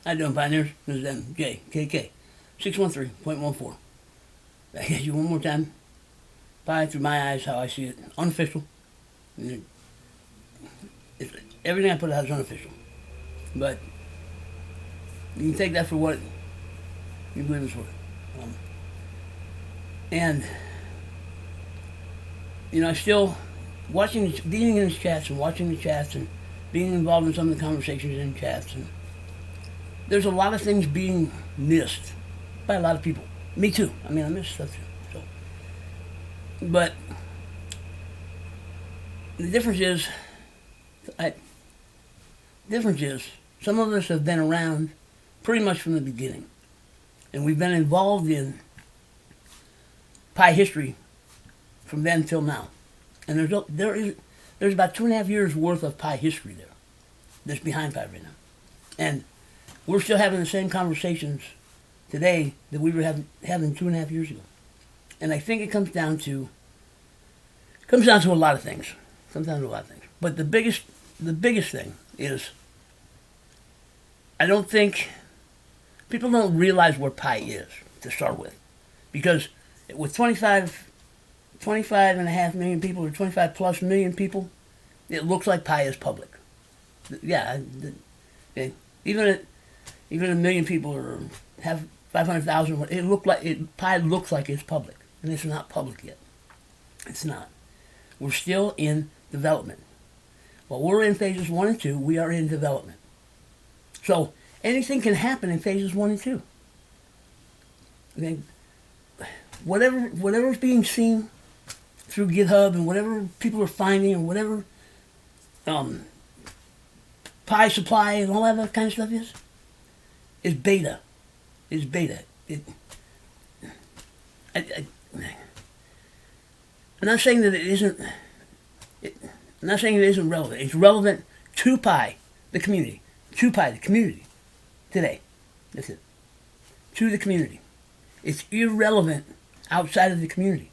How you doing, Pioneers? This is MJKK, 613.14. I hit you one more time. Pie through my eyes, how I see it. Unofficial. Everything I put out is unofficial. But you can take that for what you believe it's worth. And, I still, being in his chats and watching the chats and being involved in some of the conversations in chats, and there's a lot of things being missed by a lot of people. Me too. I miss stuff too. But the difference is, some of us have been around pretty much from the beginning, and we've been involved in pie history from then till now. And there's about 2.5 years worth of pie history there that's behind pie right now, and we're still having the same conversations today that we were having 2.5 years ago. And I think it comes down to a lot of things. But the biggest thing is, I don't think people don't realize where pie is to start with, because with 25.5 million people, or 25 plus million people, it looks like pie is public. Yeah, even a million people or have 500,000, pie looks like it's public, and it's not public yet. It's not. We're still in development. While we're in phases 1 and 2, we are in development. So anything can happen in phases 1 and 2. Okay, whatever's being seen through GitHub and whatever people are finding and whatever pie supply and all that kind of stuff is beta. I'm not saying that it isn't. I'm not saying it isn't relevant. It's relevant to pie, the community. To pie, the community. Today. That's it. To the community. It's irrelevant outside of the community,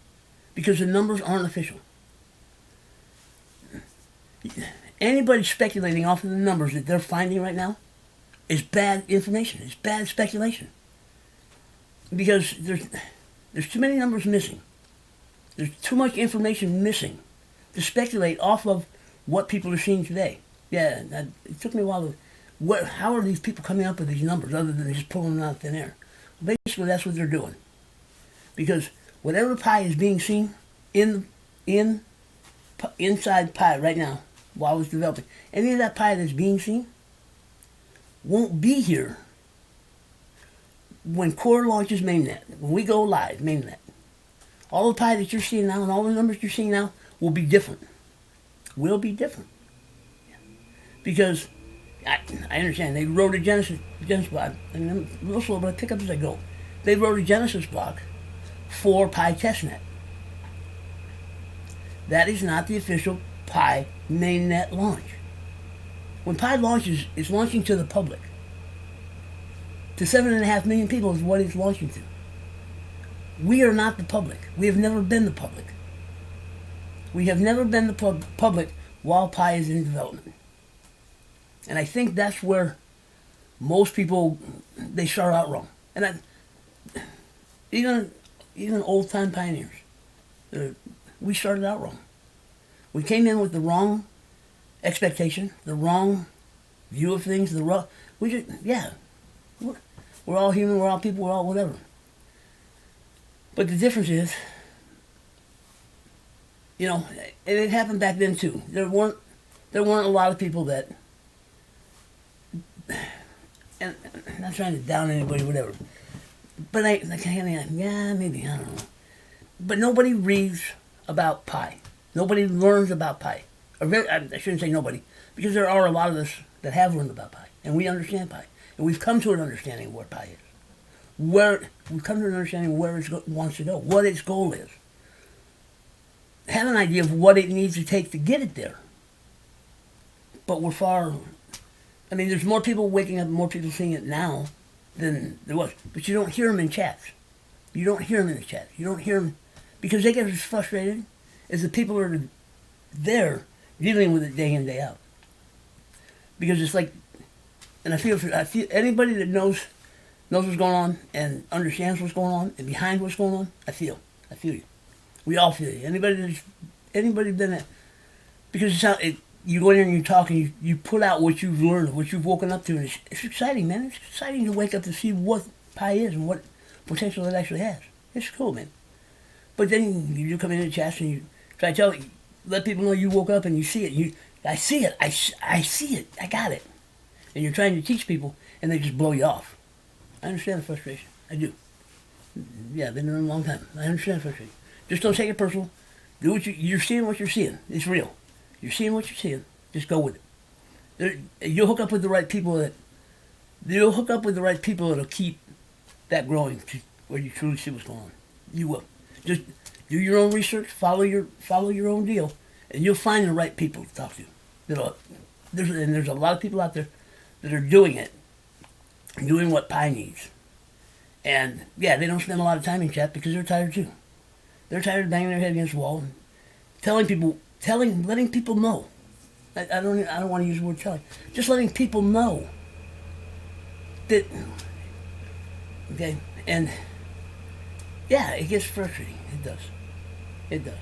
because the numbers aren't official. Anybody speculating off of the numbers that they're finding right now is bad information. It's bad speculation. Because there's too many numbers missing. There's too much information missing to speculate off of what people are seeing today. Yeah, it took me a while to... How are these people coming up with these numbers other than just pulling them out of thin air? Basically, that's what they're doing. Because whatever pie is being seen inside pie right now, while it's developing, any of that pie that's being seen won't be here when Core launches mainnet. When we go live, mainnet. All the pie that you're seeing now and all the numbers you're seeing now will be different. Will be different. Because I understand they wrote a Genesis block. I'm a little slow, but I pick up as I go. They wrote a Genesis block for Pi testnet. That is not the official Pi mainnet launch. When Pi launches, it's launching to the public. To 7.5 million people is what it's launching to. We are not the public. We have never been the public. We have never been the public while Pi is in development. And I think that's where most people, they start out wrong. And even old-time pioneers, we started out wrong. We came in with the wrong expectation, the wrong view of things, we're all human, we're all people, we're all whatever. But the difference is, and it happened back then too. There weren't a lot of people that, and I'm not trying to down anybody, whatever. But maybe, I don't know. But nobody reads about pie. Nobody learns about pie. I shouldn't say nobody, because there are a lot of us that have learned about pie, and we understand pie, and we've come to an understanding of what pie is. We've come to an understanding of where it wants to go, what its goal is. Have an idea of what it needs to take to get it there. But we're far... there's more people waking up, more people seeing it now than there was. But you don't hear them in chats. You don't hear them in the chats. You don't hear them because they get as frustrated as the people who are there dealing with it day in, day out. Because it's like And I feel anybody that knows what's going on and understands what's going on and behind what's going on. I feel you. We all feel you. Anybody been at, because you go in there and you talk and you put out what you've learned, what you've woken up to, and it's exciting, man. It's exciting to wake up to see what pie is and what potential it actually has. It's cool, man. But then you come in the chats and you try to let people know you woke up and you see it. I see it. I see it. I got it. And you're trying to teach people, and they just blow you off. I understand the frustration. I do. Yeah, I've been there a long time. I understand the frustration. Just don't take it personal. Do what you're seeing. What you're seeing. It's real. You're seeing what you're seeing. Just go with it. You'll hook up with the right people that'll keep that growing to where you truly see what's going on. You will. Just do your own research. Follow your own deal, and you'll find the right people to talk to. There's a lot of people out there that are doing it, doing what Pi needs. And yeah, they don't spend a lot of time in chat because they're tired too. They're tired of banging their head against the wall and letting people know. I don't want to use the word telling. Just letting people know that. Okay, and yeah, it gets frustrating. It does.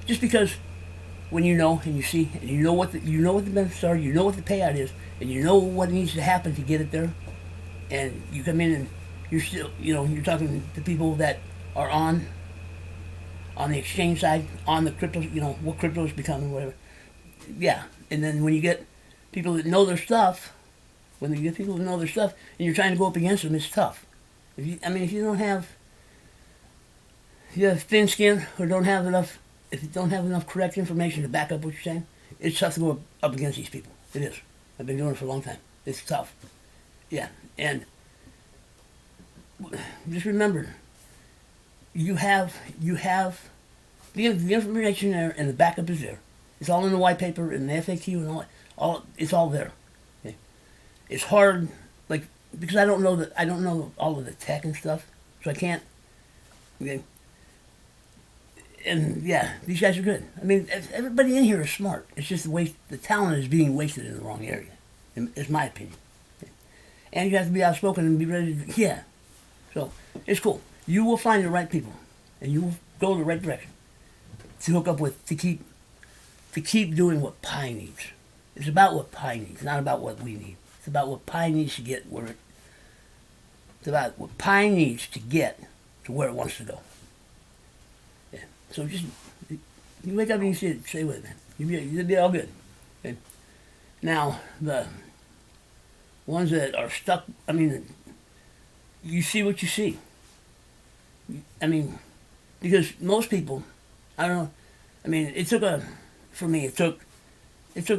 Just because when you know and you see and you know what the benefits are, you know what the payout is, and you know what needs to happen to get it there, and you come in and you're still, you're talking to people that are on the exchange side, on the crypto, what crypto is becoming, whatever. Yeah, and then when you get people that know their stuff, and you're trying to go up against them, it's tough. If you have thin skin or if you don't have enough correct information to back up what you're saying, it's tough to go up against these people. It is. I've been doing it for a long time. It's tough. Yeah, and just remember, you have the information there, and the backup is there. It's all in the white paper and the FAQ and all. It's all there. Okay? It's hard, because I don't know all of the tech and stuff, so I can't. Okay. And yeah, these guys are good. Everybody in here is smart. It's just the talent is being wasted in the wrong area. It's my opinion. Okay? And you have to be outspoken and be ready to. Yeah. So it's cool. You will find the right people, and you will go the right direction to hook up with to keep doing what Pi needs. It's about what Pi needs, not about what we need. It's about what Pi needs to get It's about what Pi needs to get to where it wants to go. Yeah. So just you wake up and you see it. Stay with it, man. You'll be all good. Okay. Now the ones that are stuck. You see what you see. Because most people, I don't know. It took a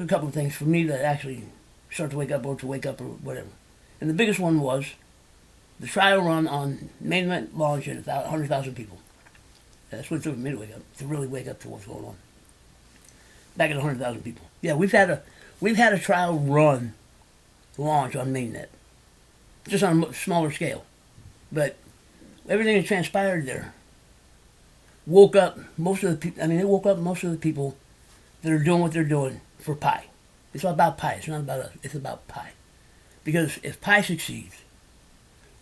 couple of things for me to actually start to wake up or whatever. And the biggest one was the trial run on mainnet launch at 100,000 people. That's what it took for me to wake up, to really wake up to what's going on. Back at 100,000 people. Yeah, we've had a trial run launch on mainnet, just on a smaller scale. But everything that transpired there woke up most of the people. It woke up most of the people that are doing what they're doing for Pi. It's all about Pi. It's not about us. It's about Pi. Because if Pi succeeds,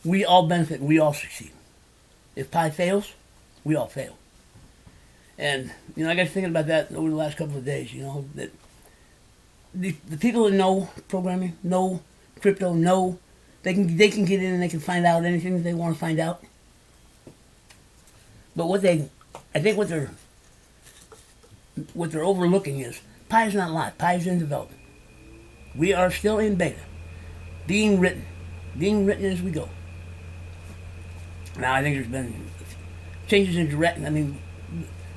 we all benefit. We all succeed. If Pi fails, we all fail. And I got thinking about that over the last couple of days. That the people that know programming, know crypto, know they can get in and they can find out anything that they want to find out. But what they're overlooking is Pi is not live. Pi is in development. We are still in beta, being written as we go. Now I think there's been changes in direction.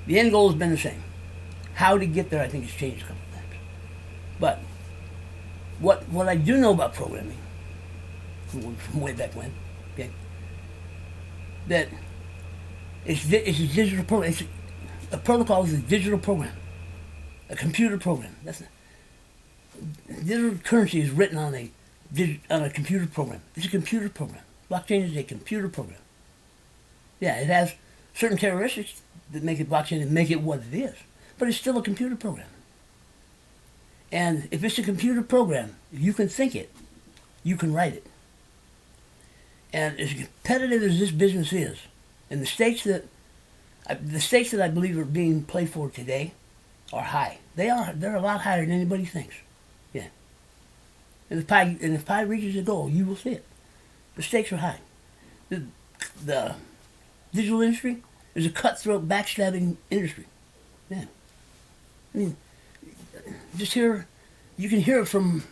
The end goal has been the same. How to get there, I think, has changed a couple of times. But what I do know about programming, from way back when, okay, that it's a digital program. A protocol is a digital program, a computer program. Digital currency is written on a computer program. It's a computer program. Blockchain is a computer program. Yeah, it has certain characteristics that make it blockchain and make it what it is, but it's still a computer program. And if it's a computer program, you can think it. you can write it. And as competitive as this business is, and the stakes that I believe are being played for today are high. They're a lot higher than anybody thinks. Yeah. And if Pi reaches the goal, you will see it. The stakes are high. The digital industry is a cutthroat, backstabbing industry. Yeah. I mean, you can hear it from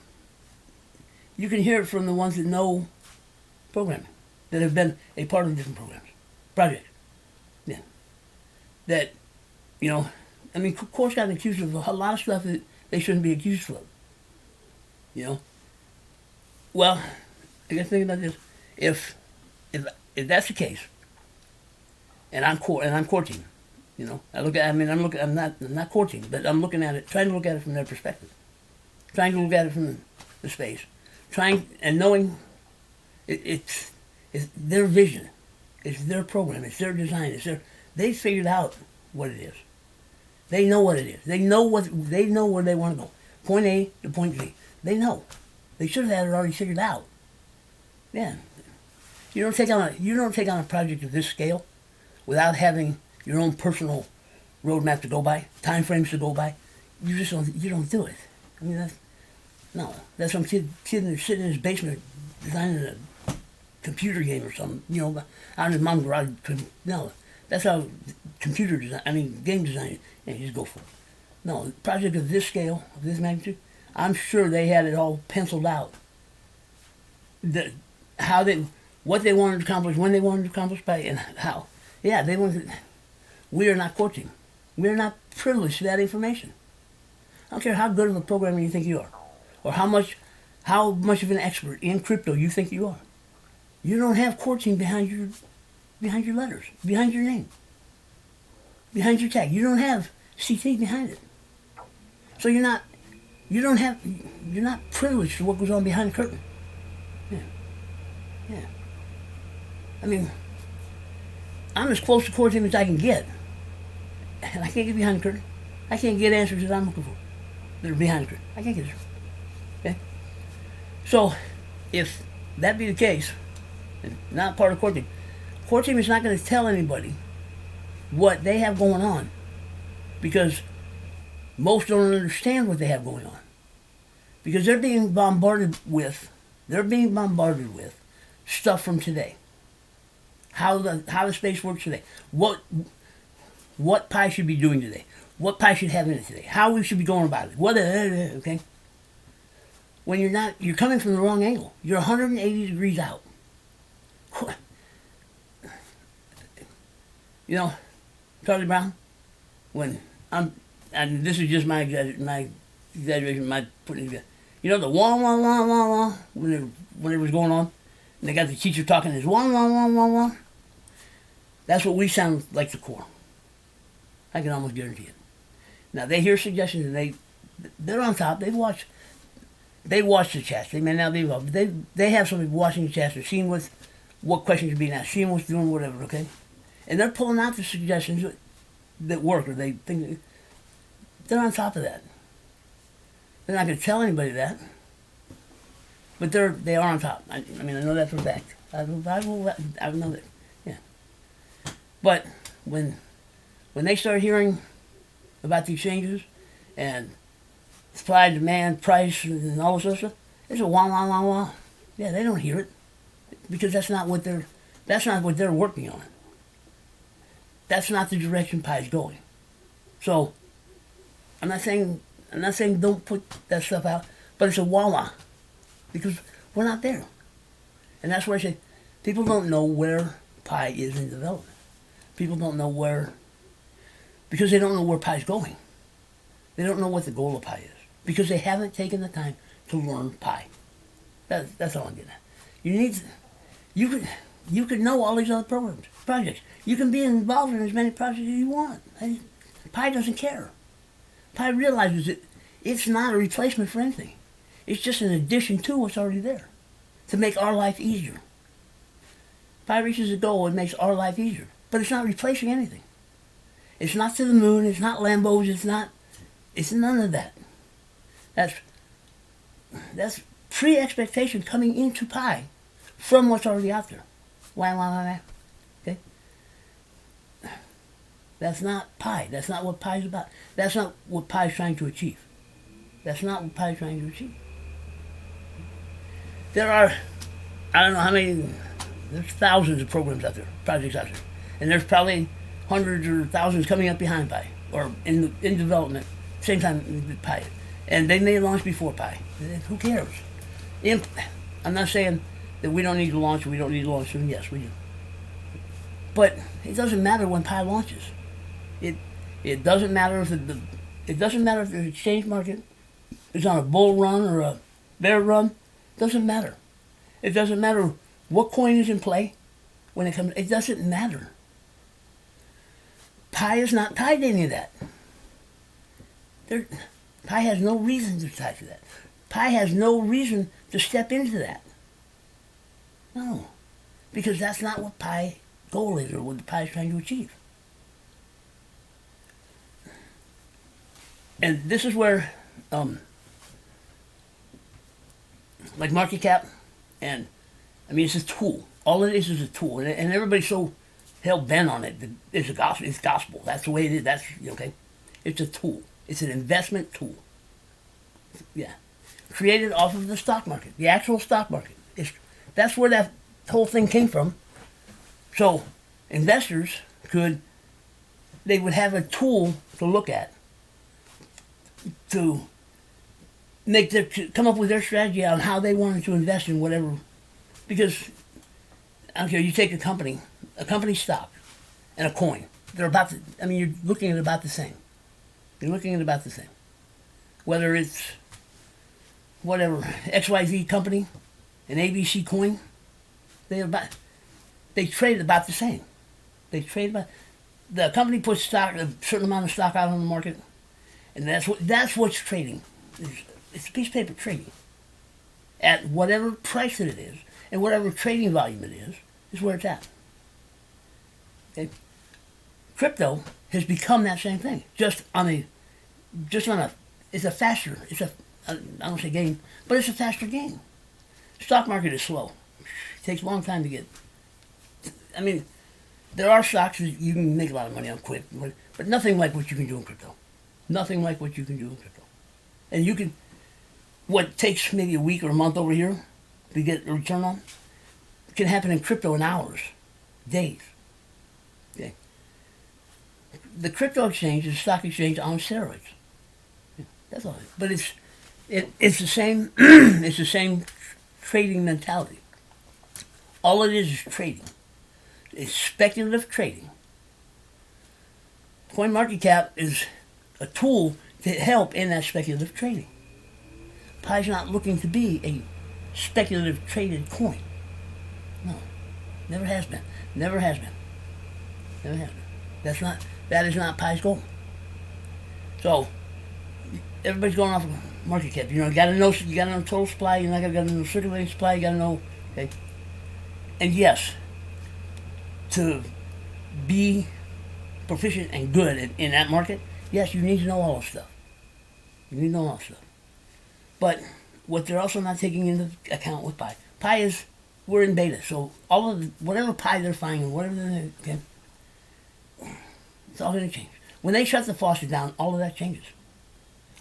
the ones that know programming, that have been a part of different projects. Yeah. That, I mean, course got accused of a lot of stuff that they shouldn't be accused of. Well, I guess think about this. If that's the case, and I'm courting, I'm not courting, but I'm looking at it, trying to look at it from their perspective, trying to look at it from the space, and knowing it's their vision, it's their program, it's their design, they figured out what it is. They know what it is. They know where they want to go. Point A to point Z. They know. They should have had it already figured out. Yeah. You don't take on a project of this scale without having your own personal roadmap to go by, time frames to go by. You don't do it. I mean, that's some kid sitting in his basement designing a computer game or something, out in his mom's garage. No, that's how game design, you just go for it. No, a project of this scale, of this magnitude, I'm sure they had it all penciled out. What they wanted to accomplish, when they wanted to accomplish, by, and how. Yeah, we are not courting. We are not privileged to that information. I don't care how good of a programmer you think you are, or how much of an expert in crypto you think you are. You don't have courting behind your letters, behind your name, behind your tag. You don't have CT behind it. So you're not privileged to what goes on behind the curtain. Yeah. I mean, I'm as close to courting as I can get. And I can't get behind the curtain. I can't get answers that I'm looking for that are behind the curtain. I can't get it. Okay? So, if that be the case, and not part of courting is not going to tell anybody what they have going on, because most don't understand what they have going on. Because they're being bombarded with stuff from today. How the space works today. What Pi should be doing today. What Pi should have in it today. How we should be going about it. Okay? When you're coming from the wrong angle. You're 180 degrees out. Charlie Brown, and this is just my exaggeration, my putting it together. The wah, wah, wah, wah, wah, when it was going on, and they got the teacher talking this wah, wah, wah, wah, wah. That's what we sound like the core. I can almost guarantee it. Now, they hear suggestions, and they're on top. They watch the chats. They may not be involved, but they have somebody watching the chats and seeing what questions are being asked, seeing what's doing, whatever, okay? And they're pulling out the suggestions that work, or they think they're on top of that. They're not going to tell anybody that, but they are on top. I know that for a fact. I know that. Yeah. But when they start hearing about these changes and supply, demand, price, and all this other stuff, it's a wah wah wah wah. Yeah, they don't hear it because that's not what they're working on. That's not the direction Pi's going. So I'm not saying don't put that stuff out, but it's a wah-wah because we're not there. And that's why I say people don't know where Pi is in development. People don't know because they don't know where Pi's going. They don't know what the goal of Pi is because they haven't taken the time to learn Pi. That's all I'm getting at. You could know all these other projects. You can be involved in as many projects as you want. Pi doesn't care. Pi realizes that it's not a replacement for anything. It's just an addition to what's already there to make our life easier. Pi reaches a goal and makes our life easier, but it's not replacing anything. It's not to the moon. It's not Lambos. It's none of that. That's pre-expectation coming into pie from what's already out there. Why? Okay? That's not pie. That's not what pie is about. That's not what pie is trying to achieve. That's not what pie is trying to achieve. There are, I don't know how many, there's thousands of programs out there, projects out there. And there's probably hundreds or thousands coming up behind pie, or in development, same time with pie. And they may launch before pie. Who cares? I'm not saying that we don't need to launch, we don't need to launch soon. Yes, we do. But it doesn't matter when pie launches. It doesn't matter if it doesn't matter if the exchange market is on a bull run or a bear run. It doesn't matter. It doesn't matter what coin is in play when it comes. It doesn't matter. Pie is not tied to any of that. Pie has no reason to tie to that. Pie has no reason to step into that. No. Because that's not what pie goal is or what the pie is trying to achieve. And this is where, like market cap, and I mean, it's a tool. All it is a tool. And everybody's so hell-bent on it. It's a gospel. It's gospel. That's the way it is. That's, okay? It's a tool. It's an investment tool. Yeah. Created off of the stock market, the actual stock market. That's where that whole thing came from. So investors they would have a tool to look at to come up with their strategy on how they wanted to invest in whatever. Because, I don't care, you take a company stock and a coin. They're you're looking at about the same. You're looking at about the same. Whether it's whatever, XYZ company, an ABC coin, they trade about the same. The company puts a certain amount of stock out on the market, and that's what's trading. It's a piece of paper trading. At whatever price that it is, and whatever trading volume it is where it's at. Okay? Crypto has become that same thing. It's a faster, I don't say game, but it's a faster game. Stock market is slow. It takes a long time to get. I mean, there are stocks that you can make a lot of money on quick, but nothing like what you can do in crypto. Nothing like what you can do in crypto. And what takes maybe a week or a month over here to get a return on, can happen in crypto in hours, days. Okay. The crypto exchange is a stock exchange on steroids. That's all. But it's the same. It's the same trading mentality. All it is trading. It's speculative trading. CoinMarketCap is a tool to help in that speculative trading. Pie's not looking to be a speculative traded coin. No, never has been. Never has been. Never has been. That is not Pie's goal. So everybody's going off of market cap. You gotta know total supply. You're not gotta know circulating supply. You gotta know. Okay. And yes, to be proficient and good in that market, yes, you need to know all this stuff. You need to know all this stuff. But what they're also not taking into account with Pie. Pie is, we're in beta, so all of whatever Pie they're finding, whatever okay, it's all going to change. When they shut the faucet down, all of that changes.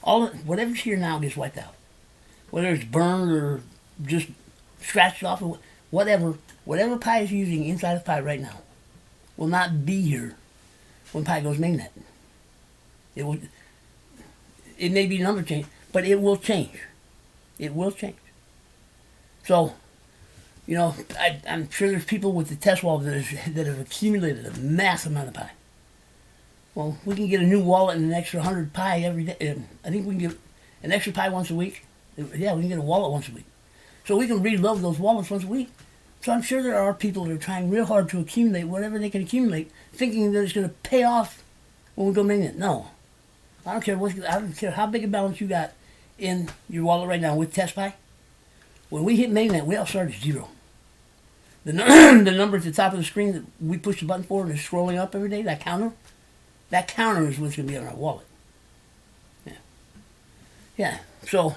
Whatever's here now gets wiped out. Whether it's burned or just scratched off or whatever Pie is using inside of Pie right now will not be here when Pie goes mainnet. It may be number change, but it will change. It will change. So, I'm sure there's people with the test wallet that have accumulated a massive amount of Pie. Well, we can get a new wallet and an extra 100 Pie every day. I think we can get an extra Pie once a week. Yeah, we can get a wallet once a week. So we can reload those wallets once a week. So I'm sure there are people that are trying real hard to accumulate whatever they can accumulate, thinking that it's going to pay off when we go mainnet. No. I don't care how big a balance you got in your wallet right now with test Pie. When we hit mainnet, we all start at zero. The number at the top of the screen that we push the button for and is scrolling up every day, that counter is what's going to be on our wallet. Yeah. Yeah. So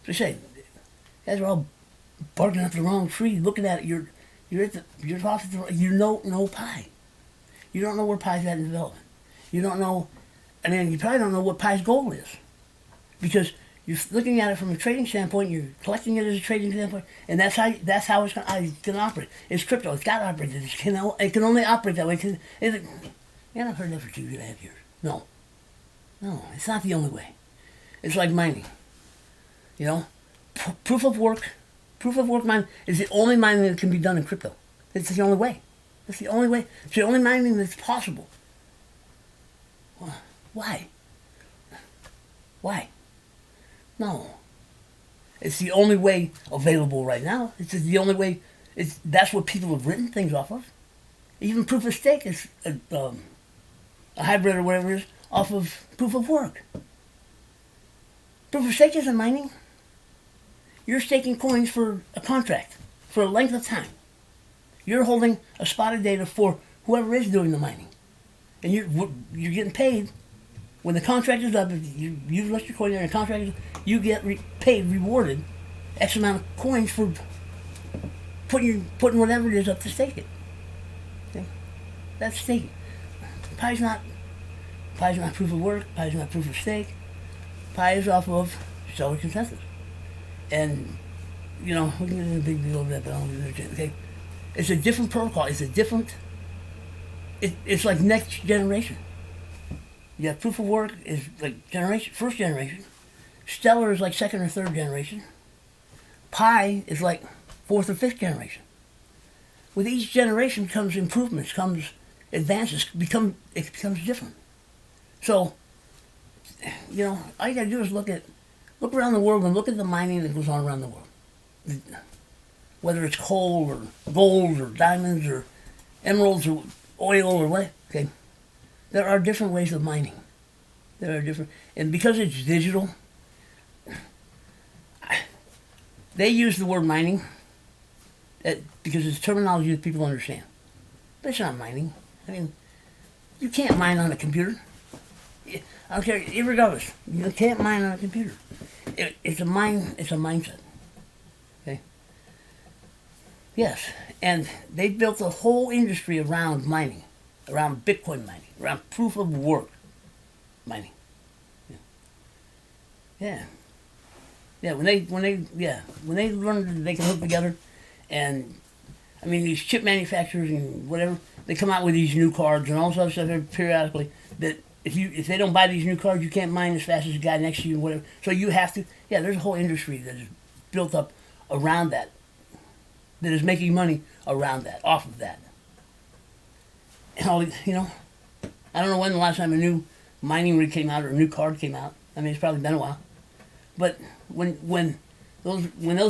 So I say, you guys are all barking up the wrong tree, looking at it. You're off at the, you don't know pi. You don't know where pi's at in development. You don't know, I mean, you probably don't know what pi's goal is, because you're looking at it from a trading standpoint. You're collecting it as a trading standpoint, and that's how it's going to operate. It's crypto. It's got to operate. It can only operate that way. Cause I've heard that for 2.5 years. No, it's not the only way. It's like mining. You know, proof of work mining is the only mining that can be done in crypto. It's the only way. It's the only way. It's the only mining that's possible. Why? No. It's the only way available right now. It's just the only way. That's what people have written things off of. Even proof of stake is a hybrid or whatever it is off of proof of work. Proof of stake isn't mining. You're staking coins for a contract, for a length of time. You're holding a spot of data for whoever is doing the mining. And you're getting paid. When the contract is up, if you list your coin there and the contract is up, you get rewarded X amount of coins for putting whatever it is up to stake it. Okay? That's staking. Pi's not proof of work. Pi's not proof of stake. Pi is off of stellar consensus. And, you know, we can get a big deal of that, but I don't want to do it. Okay? It's a different protocol. It's like next generation. You have proof of work is like first generation. Stellar is like second or third generation. Pi is like fourth or fifth generation. With each generation comes improvements, comes advances, it becomes different. So, you know, all you gotta do is look around the world and look at the mining that goes on around the world. Whether it's coal or gold or diamonds or emeralds or oil or what, okay? There are different ways of mining. And because it's digital, they use the word mining because it's terminology that people understand. But it's not mining. I mean, you can't mine on a computer. I don't care, irregardless. You can't mine on a computer. It's a mindset. Okay? Yes, and they built a whole industry around mining, around Bitcoin mining, around proof of work mining. Yeah. When they learn that they can hook together, and I mean these chip manufacturers and whatever, they come out with these new cards and all this other stuff periodically that if they don't buy these new cards, you can't mine as fast as the guy next to you and whatever. So you have to. Yeah, there's a whole industry that is built up around that is making money around that, off of that. And all, you know, I don't know when the last time a new mining rig came out or a new card came out. I mean, it's probably been a while. But when those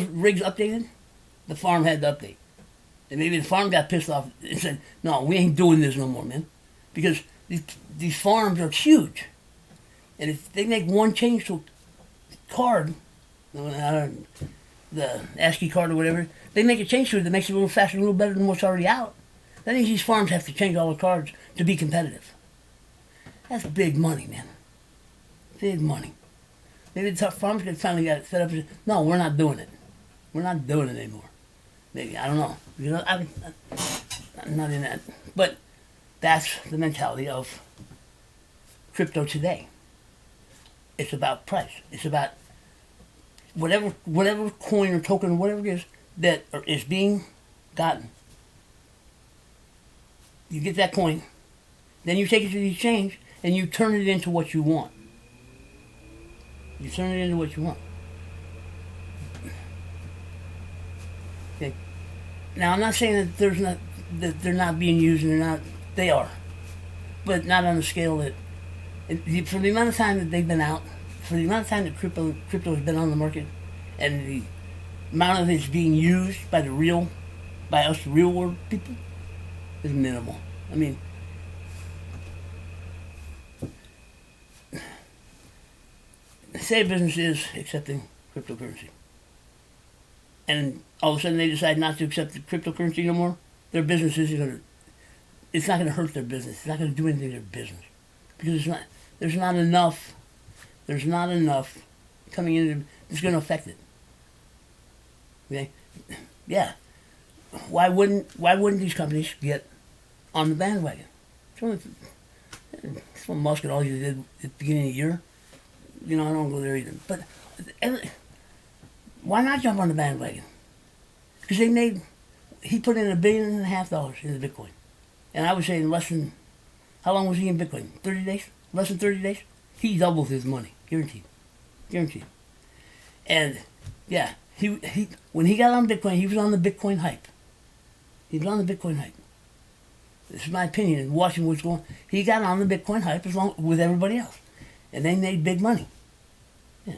rigs updated, the farm had to update. And maybe the farm got pissed off and said, no, we ain't doing this no more, man. Because these farms are huge. And if they make one change to a card, the ASCII card or whatever, they make a change to it that makes it a little faster, a little better than what's already out. That means these farms have to change all the cards to be competitive. That's big money, man. Big money. Maybe the farms finally got it set up and said, no, we're not doing it. We're not doing it anymore. Maybe, I don't know. You know, I'm not in that. But that's the mentality of crypto today. It's about price. It's about whatever coin or token or whatever it is that is being gotten. You get that coin, then you take it to the exchange and you turn it into what you want. You turn it into what you want. Okay. Now I'm not saying that they're not being used and they are, but not on the scale that for the amount of time that they've been out, for the amount of time that crypto has been on the market, and the amount of it's being used by us real world people is minimal. I mean, say a business is accepting cryptocurrency, and all of a sudden they decide not to accept the cryptocurrency no more, their business it's not going to hurt their business. It's not going to do anything to their business. Because there's not enough coming in that's going to affect it. Okay, yeah. Why wouldn't these companies get on the bandwagon? It's what Musk and all you did at the beginning of the year. I don't go there either. But why not jump on the bandwagon? Because he put in $1.5 billion into Bitcoin. And I would say in less than, how long was he in Bitcoin? 30 days? Less than 30 days? He doubled his money. Guaranteed. Guaranteed. And, yeah, he when he got on Bitcoin, he was on the Bitcoin hype. He was on the Bitcoin hype. This is my opinion, and watching what's going on. He got on the Bitcoin hype with everybody else. And they made big money. Yeah.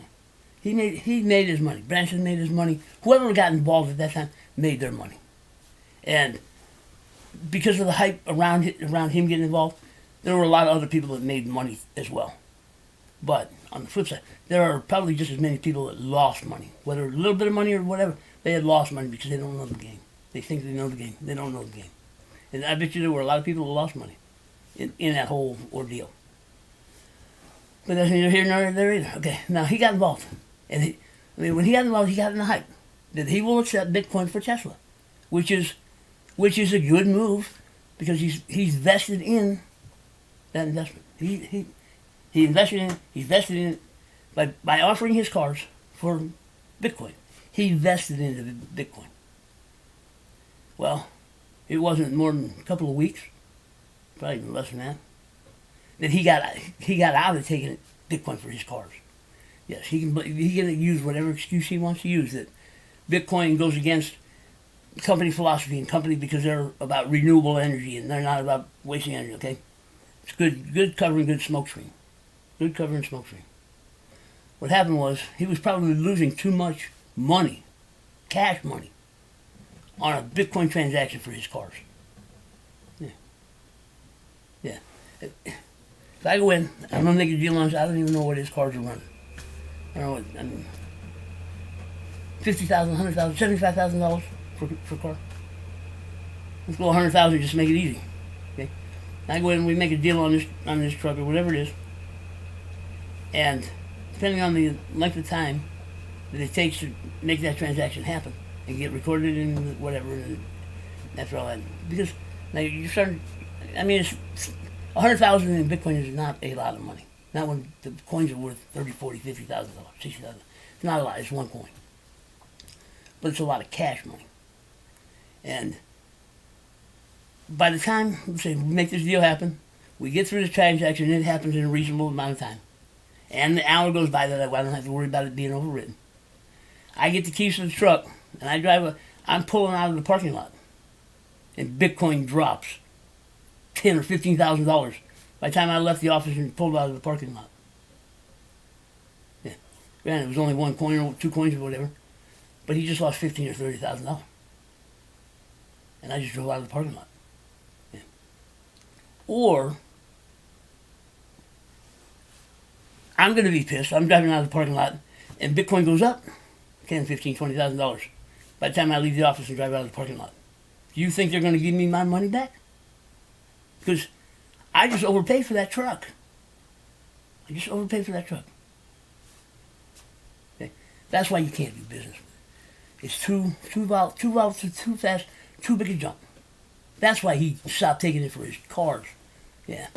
He made his money. Branson made his money. Whoever got involved at that time made their money. And because of the hype around him getting involved, there were a lot of other people that made money as well. But on the flip side, there are probably just as many people that lost money. Whether a little bit of money or whatever, they had lost money because they don't know the game. They think they know the game. They don't know the game. And I bet you there were a lot of people that lost money in that whole ordeal. But that's neither here nor there either. Okay, now he got involved. And when he got involved, he got in the hype that he will accept Bitcoin for Tesla, which is a good move because he's vested in that investment. He invested in it by offering his cars for Bitcoin. He vested into Bitcoin. Well, it wasn't more than a couple of weeks, probably even less than that he got out of taking Bitcoin for his cars. Yes, he can use whatever excuse he wants to use that Bitcoin goes against company philosophy and company because they're about renewable energy and they're not about wasting energy. Okay, it's good cover and good smokescreen. Good cover and smokescreen. What happened was he was probably losing too much money, cash money, on a Bitcoin transaction for his cars. Yeah. If I go in, I'm gonna make a deal on this. I don't even know what his cars are running. I don't know what. I mean, $50,000, $100,000, $75,000 for a car. Let's go $100,000 just to make it easy. Okay. I go in and we make a deal on this truck or whatever it is, and depending on the length of time that it takes to make that transaction happen and get recorded and whatever, and that's all that. Because now you're starting. I mean, it's 100,000 in Bitcoin is not a lot of money. Not when the coins are worth $30,000, $40,000, $50,000, $60,000. It's not a lot. It's one coin, but it's a lot of cash money. And by the time, let's say, we make this deal happen, we get through this transaction, and it happens in a reasonable amount of time, and the hour goes by that I don't have to worry about it being overwritten. I get the keys to the truck, and I'm pulling out of the parking lot, and Bitcoin drops $10,000 or $15,000 by the time I left the office and pulled out of the parking lot. Yeah, granted, it was only one coin or two coins or whatever, but he just lost $15,000 or $30,000, and I just drove out of the parking lot. Yeah. Or I'm going to be pissed. I'm driving out of the parking lot, and Bitcoin goes up $10,000, $15,000, $20,000 by the time I leave the office and drive out of the parking lot. Do you think they're going to give me my money back? Because I just overpaid for that truck. Okay? That's why you can't do business. It's too volatile, too fast, too big a jump. That's why he stopped taking it for his cars. Yeah.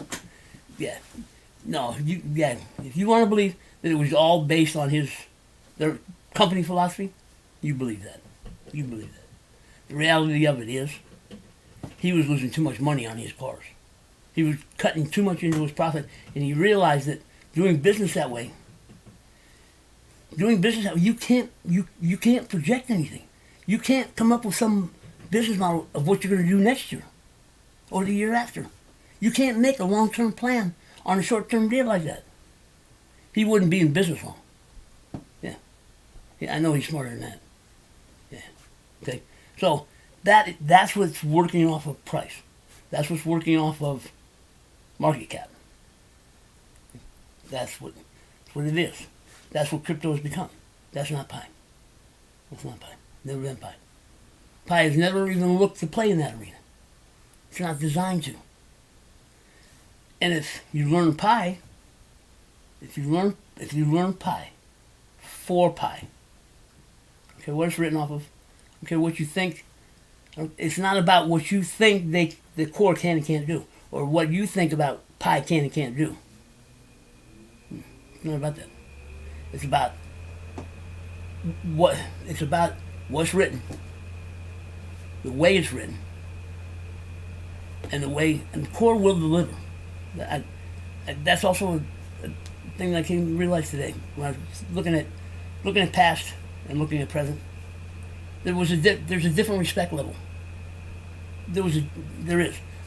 No, if you want to believe that it was all based on their company philosophy, you believe that. The reality of it is, he was losing too much money on his cars. He was cutting too much into his profit, and he realized that doing business that way, you can't project anything. You can't come up with some business model of what you're going to do next year or the year after. You can't make a long-term plan on a short-term deal like that. He wouldn't be in business long. Yeah, I know he's smarter than that. Yeah, okay. So that's what's working off of price. That's what's working off of market cap. That's what it is. That's what crypto has become. That's not pie. Never been pie. Pie has never even looked to play in that arena. It's not designed to. And if you learn pie for pie, okay, what it's written off of? don't care what you think. It's not about what you think the core can and can't do, or what you think about pi can and can't do. It's not about that. It's about what's written, the way it's written, and the core will deliver. That's also a thing that I came to realize today when I was looking at past and looking at present. There's a different respect level. There's a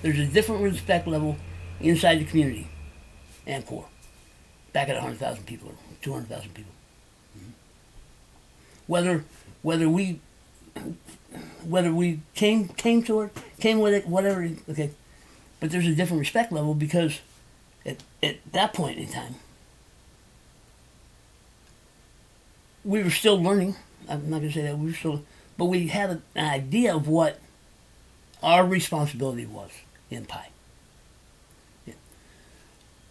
different respect level inside the community and core. Back at 100,000 people or 200,000 people. Whether we came with it, whatever. Okay, but there's a different respect level because at that point in time, we were still learning. I'm not going to say that we were still, but we had an idea of what our responsibility was in Pi. Yeah.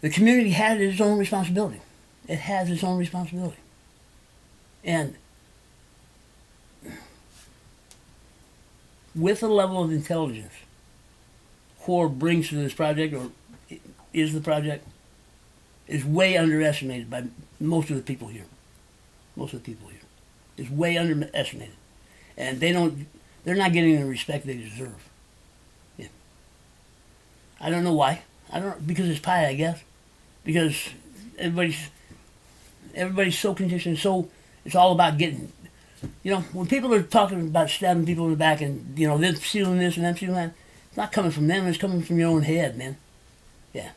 The community had its own responsibility. It has its own responsibility. And with a level of intelligence core brings to this project, or is the project, is way underestimated by most of the people here. Most of the people here. It's way underestimated. And they're not getting the respect they deserve. Yeah. I don't know why. Because it's Pi, I guess. Because everybody's so conditioned, so it's all about getting, when people are talking about stabbing people in the back and, they're stealing this and them stealing that, it's not coming from them, it's coming from your own head, man. Yeah.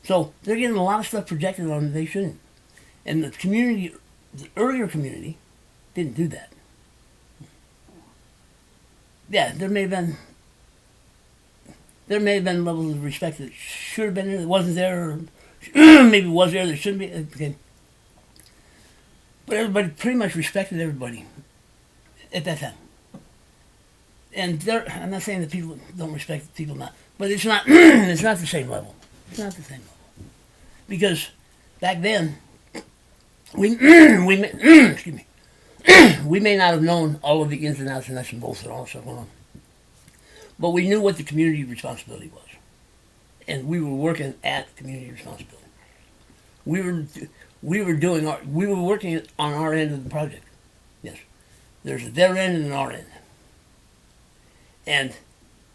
So they're getting a lot of stuff projected on them they shouldn't. And the community, the earlier community, didn't do that. Yeah, there may have been levels of respect that should have been there, that wasn't there, or maybe was there, that shouldn't be. Okay. But everybody pretty much respected everybody at that time. And I'm not saying that people don't respect people now, but it's not it's not the same level. It's not the same level. Because back then, we excuse me, we may not have known all of the ins and outs and nuts and bolts and all that stuff going on. But we knew what the community responsibility was. And we were working at community responsibility. We were working on our end of the project. Yes. There's their end and our end. And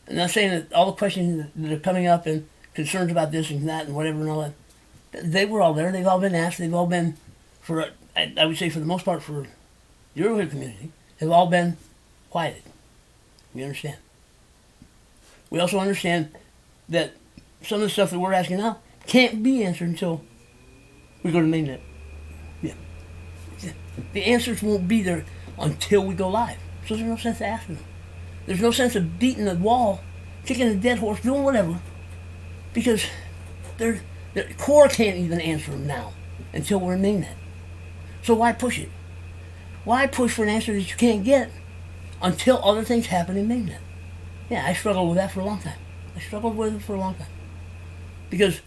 I'm not saying that all the questions that are coming up and concerns about this and that and whatever and all that, they were all there. They've all been asked. They've all been, I would say for the most part, for the earlier community, have all been quieted. We understand. We also understand that some of the stuff that we're asking now can't be answered until we go to mainnet. Yeah. The answers won't be there until we go live. So there's no sense of asking them. There's no sense of beating the wall, kicking a dead horse, doing whatever, because the core can't even answer them now until we're in mainnet. So why push it? Why push for an answer that you can't get until other things happen in mainnet? Yeah, I struggled with that for a long time. Because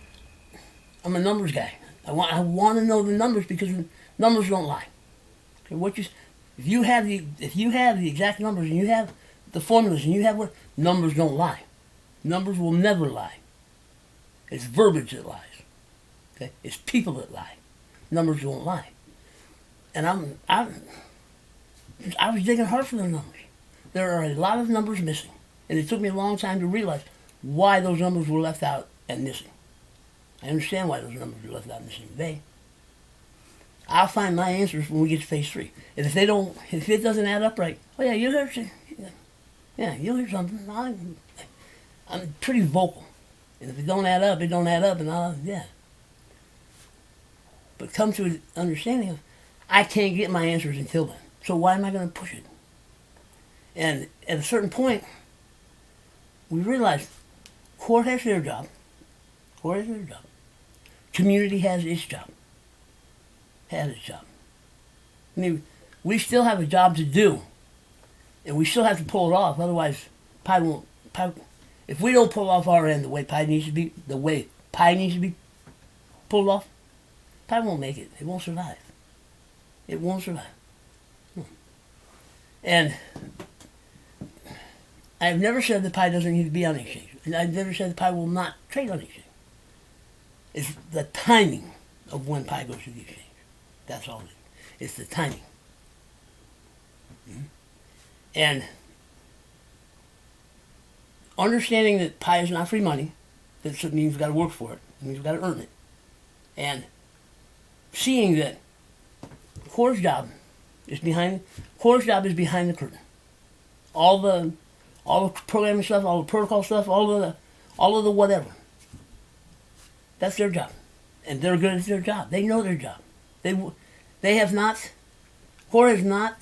I'm a numbers guy. I want to know the numbers because numbers don't lie. Okay, if you have the exact numbers and you have the formulas and you have what, numbers don't lie. Numbers will never lie. It's verbiage that lies. Okay, it's people that lie. Numbers don't lie. And I was digging hard for those numbers. There are a lot of numbers missing. And it took me a long time to realize why those numbers were left out and missing. I understand why those numbers were left out and missing today. I'll find my answers when we get to phase 3. And if it doesn't add up right, oh yeah, you'll hear something. I'm pretty vocal. And if it don't add up, it don't add up, and yeah. But come to an understanding of, I can't get my answers until then. So why am I going to push it? And at a certain point, we realized core has their job. Community has its job. I mean, we still have a job to do. And we still have to pull it off. Otherwise, if we don't pull off our end the way Pi needs to be pulled off, Pi won't make it. It won't survive. And I've never said that pie doesn't need to be on the exchange. And I've never said that pie will not trade on the exchange. It's the timing of when pie goes to the exchange. That's all it is. It's the timing. And understanding that pie is not free money, that means you've got to work for it, it means you've got to earn it. And seeing that Core's job is behind the curtain. All the programming stuff, all the protocol stuff, all of the whatever. That's their job. And they're good at their job. They know their job. They have not, Core has not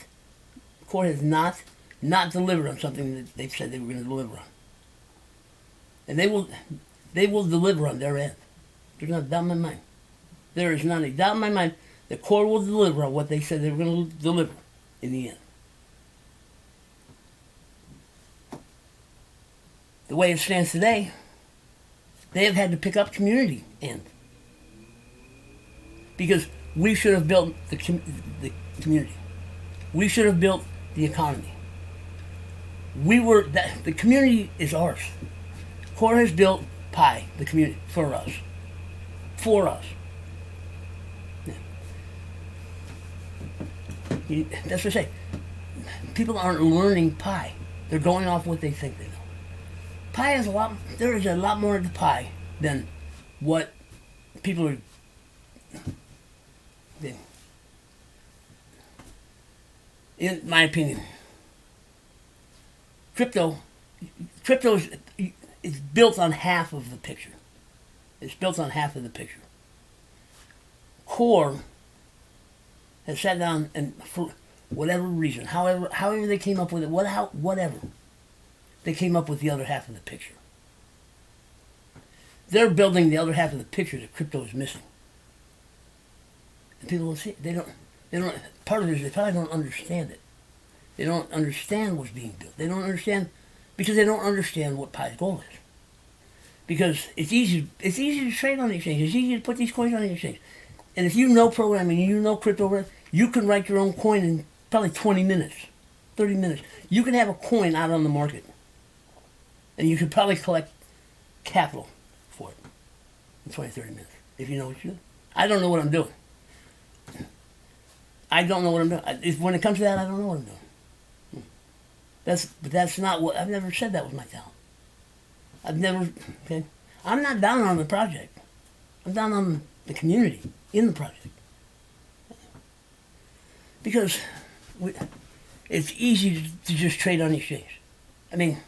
delivered on something that they've said they were going to deliver on. And they will deliver on their end. There's not a doubt in my mind. There is not a doubt in my mind that Core will deliver on what they said they were going to deliver in the end. The way it stands today, they have had to pick up community end. Because we should have built the community. We should have built the economy. The community is ours. Core has built pie, the community, for us. For us. Yeah. That's what I say. People aren't learning pie. They're going off what they think they know. Pie is there is a lot more to pie than what people are. In my opinion, crypto is built on half of the picture. It's built on half of the picture. Core has sat down and, for whatever reason, however they came up with it, whatever, they came up with the other half of the picture. They're building the other half of the picture that crypto is missing. And people will see it. They don't. Part of it is they probably don't understand it. They don't understand what's being built. They don't understand because they don't understand what Pi's goal is. Because it's easy to trade on the exchange. It's easy to put these coins on the exchange. And if you know programming, you know crypto, you can write your own coin in probably 20 minutes, 30 minutes. You can have a coin out on the market. And you could probably collect capital for it in 20, 30 minutes if you know what you're doing. I don't know what I'm doing. I don't know what I'm doing. When it comes to that, I don't know what I'm doing. That's not what, I've never said that was my talent. I'm not down on the project. I'm down on the community in the project. Because it's easy to just trade on the exchange. I mean,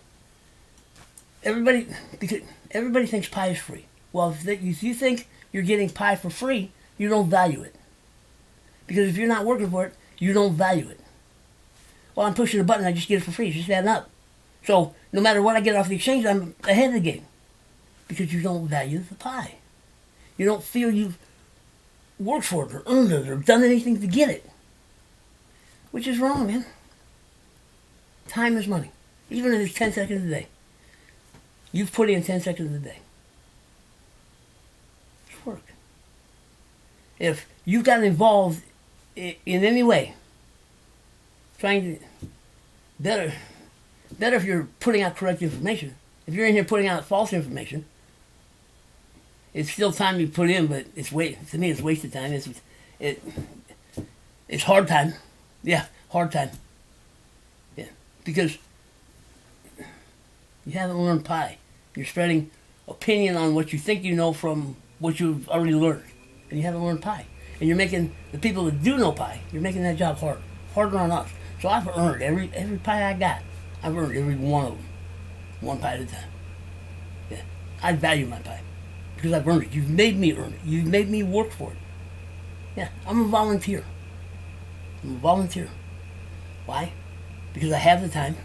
everybody thinks pie is free. Well, if you think you're getting pie for free, you don't value it. Because if you're not working for it, you don't value it. Well, I'm pushing a button, I just get it for free. It's just adding up. So no matter what I get off the exchange, I'm ahead of the game. Because you don't value the pie. You don't feel you've worked for it or earned it or done anything to get it. Which is wrong, man. Time is money. Even if it's 10 seconds a day. You've put in 10 seconds a day. It's work. If you got involved in any way, trying to, better if you're putting out correct information. If you're in here putting out false information, it's still time you put in, but to me it's wasted time. It's hard time. Yeah, hard time. Yeah, because you haven't learned pie. You're spreading opinion on what you think you know from what you've already learned. And you haven't learned pie. And you're making the people that do know pie, you're making that job harder on us. So I've earned every pie I got. I've earned every one of them. One pie at a time. Yeah. I value my pie. Because I've earned it. You've made me earn it. You've made me work for it. Yeah. I'm a volunteer. Why? Because I have the time.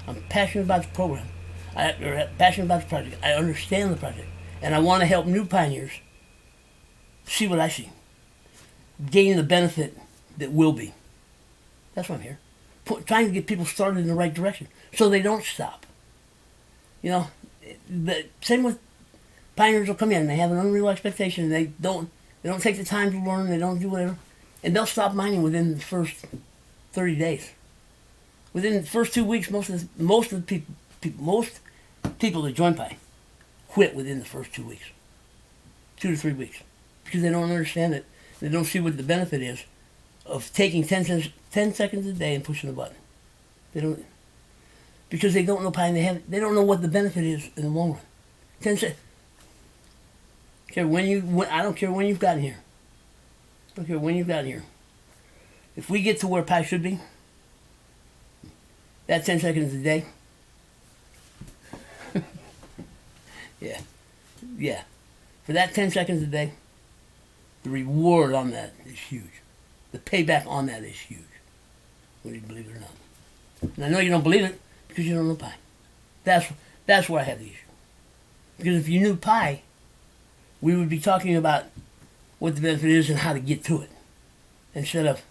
I'm passionate about the program. Passionate about the project. I understand the project. And I want to help new pioneers see what I see. Gain the benefit that will be. That's why I'm here. Trying to get people started in the right direction so they don't stop. You know, the same with pioneers will come in. They have an unreal expectation. They don't take the time to learn. They don't do whatever. And they'll stop mining within the first 30 days. Within the first 2 weeks, most of the most people that join Pi quit within the first 2 weeks, 2 to 3 weeks, because they don't understand it. They don't see what the benefit is of taking 10 seconds a day and pushing the button. They don't, because they don't know Pi, and they don't know what the benefit is in the long run. 10 seconds. I don't care when you've gotten here. I don't care when you've gotten here. If we get to where Pi should be, that 10 seconds a day, yeah. For that 10 seconds a day, the reward on that is huge. The payback on that is huge, whether you believe it or not. And I know you don't believe it because you don't know Pi. That's where I have the issue. Because if you knew Pi, we would be talking about what the benefit is and how to get to it. Instead of,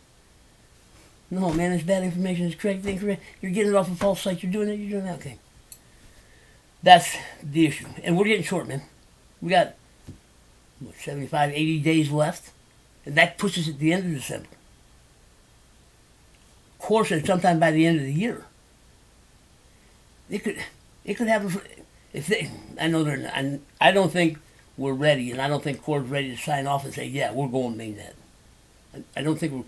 no, man, it's bad information, it's correct, it's incorrect. You're getting it off a false site, you're doing that, okay. That's the issue. And we're getting short, man. We got, 75, 80 days left. And that puts us at the end of December. Of course, sometime by the end of the year. It could happen. I don't think we're ready, and I don't think Core's ready to sign off and say, yeah, we're going mainnet. I don't think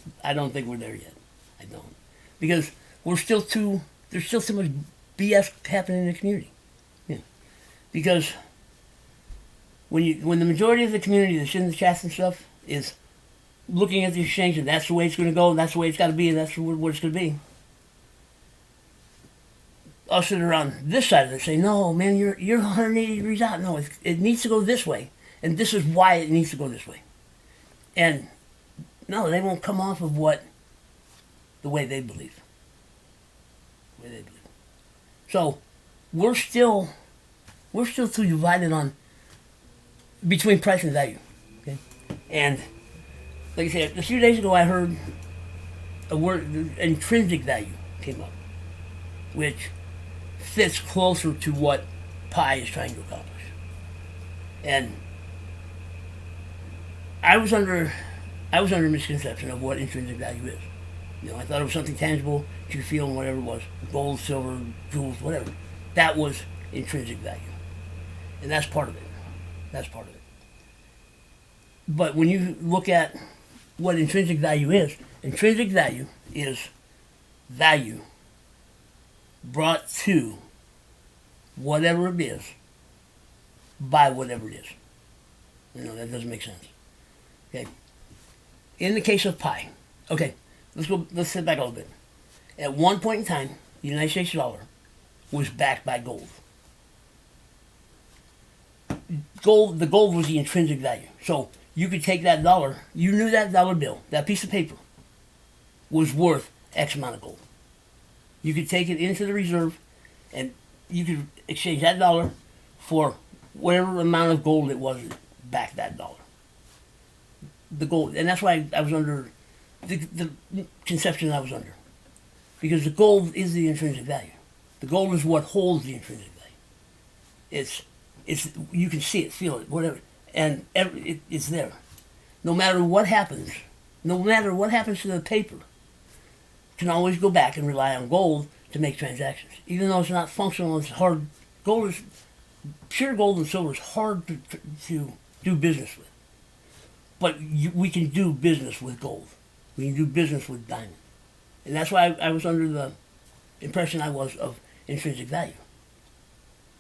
we're there yet. I don't, because there's still too much BS happening in the community. Yeah. Because when the majority of the community that's in the chats and stuff is looking at the exchange and that's the way it's going to go, and that's the way it's got to be, and that's what it's going to be. Us that are on this side of it say, no, man, you're 180 degrees out. No, it needs to go this way, and this is why it needs to go this way. And no, they won't come off of the way they believe. So we're still too divided on between price and value. Okay, and like I said, a few days ago I heard a word, intrinsic value, came up, which fits closer to what Pi is trying to accomplish. And I was under a misconception of what intrinsic value is. I thought it was something tangible, you feel, and whatever it was, gold, silver, jewels, whatever. That was intrinsic value. And that's part of it. But when you look at what intrinsic value is value brought to whatever it is by whatever it is. That doesn't make sense. Okay. In the case of Pi, okay, let's sit back a little bit. At one point in time, the United States dollar was backed by gold. The gold was the intrinsic value. So you could take that dollar, you knew that dollar bill, that piece of paper, was worth X amount of gold. You could take it into the reserve and you could exchange that dollar for whatever amount of gold it was that backed that dollar. The gold, and that's why I was under the conception I was under. Because the gold is the intrinsic value. The gold is what holds the intrinsic value. It's you can see it, feel it, whatever, and it's there. No matter what happens to the paper, you can always go back and rely on gold to make transactions. Even though it's not functional, it's hard. Pure gold and silver is hard to do business with. But we can do business with gold. We can do business with diamond. And that's why I was under the impression I was of intrinsic value.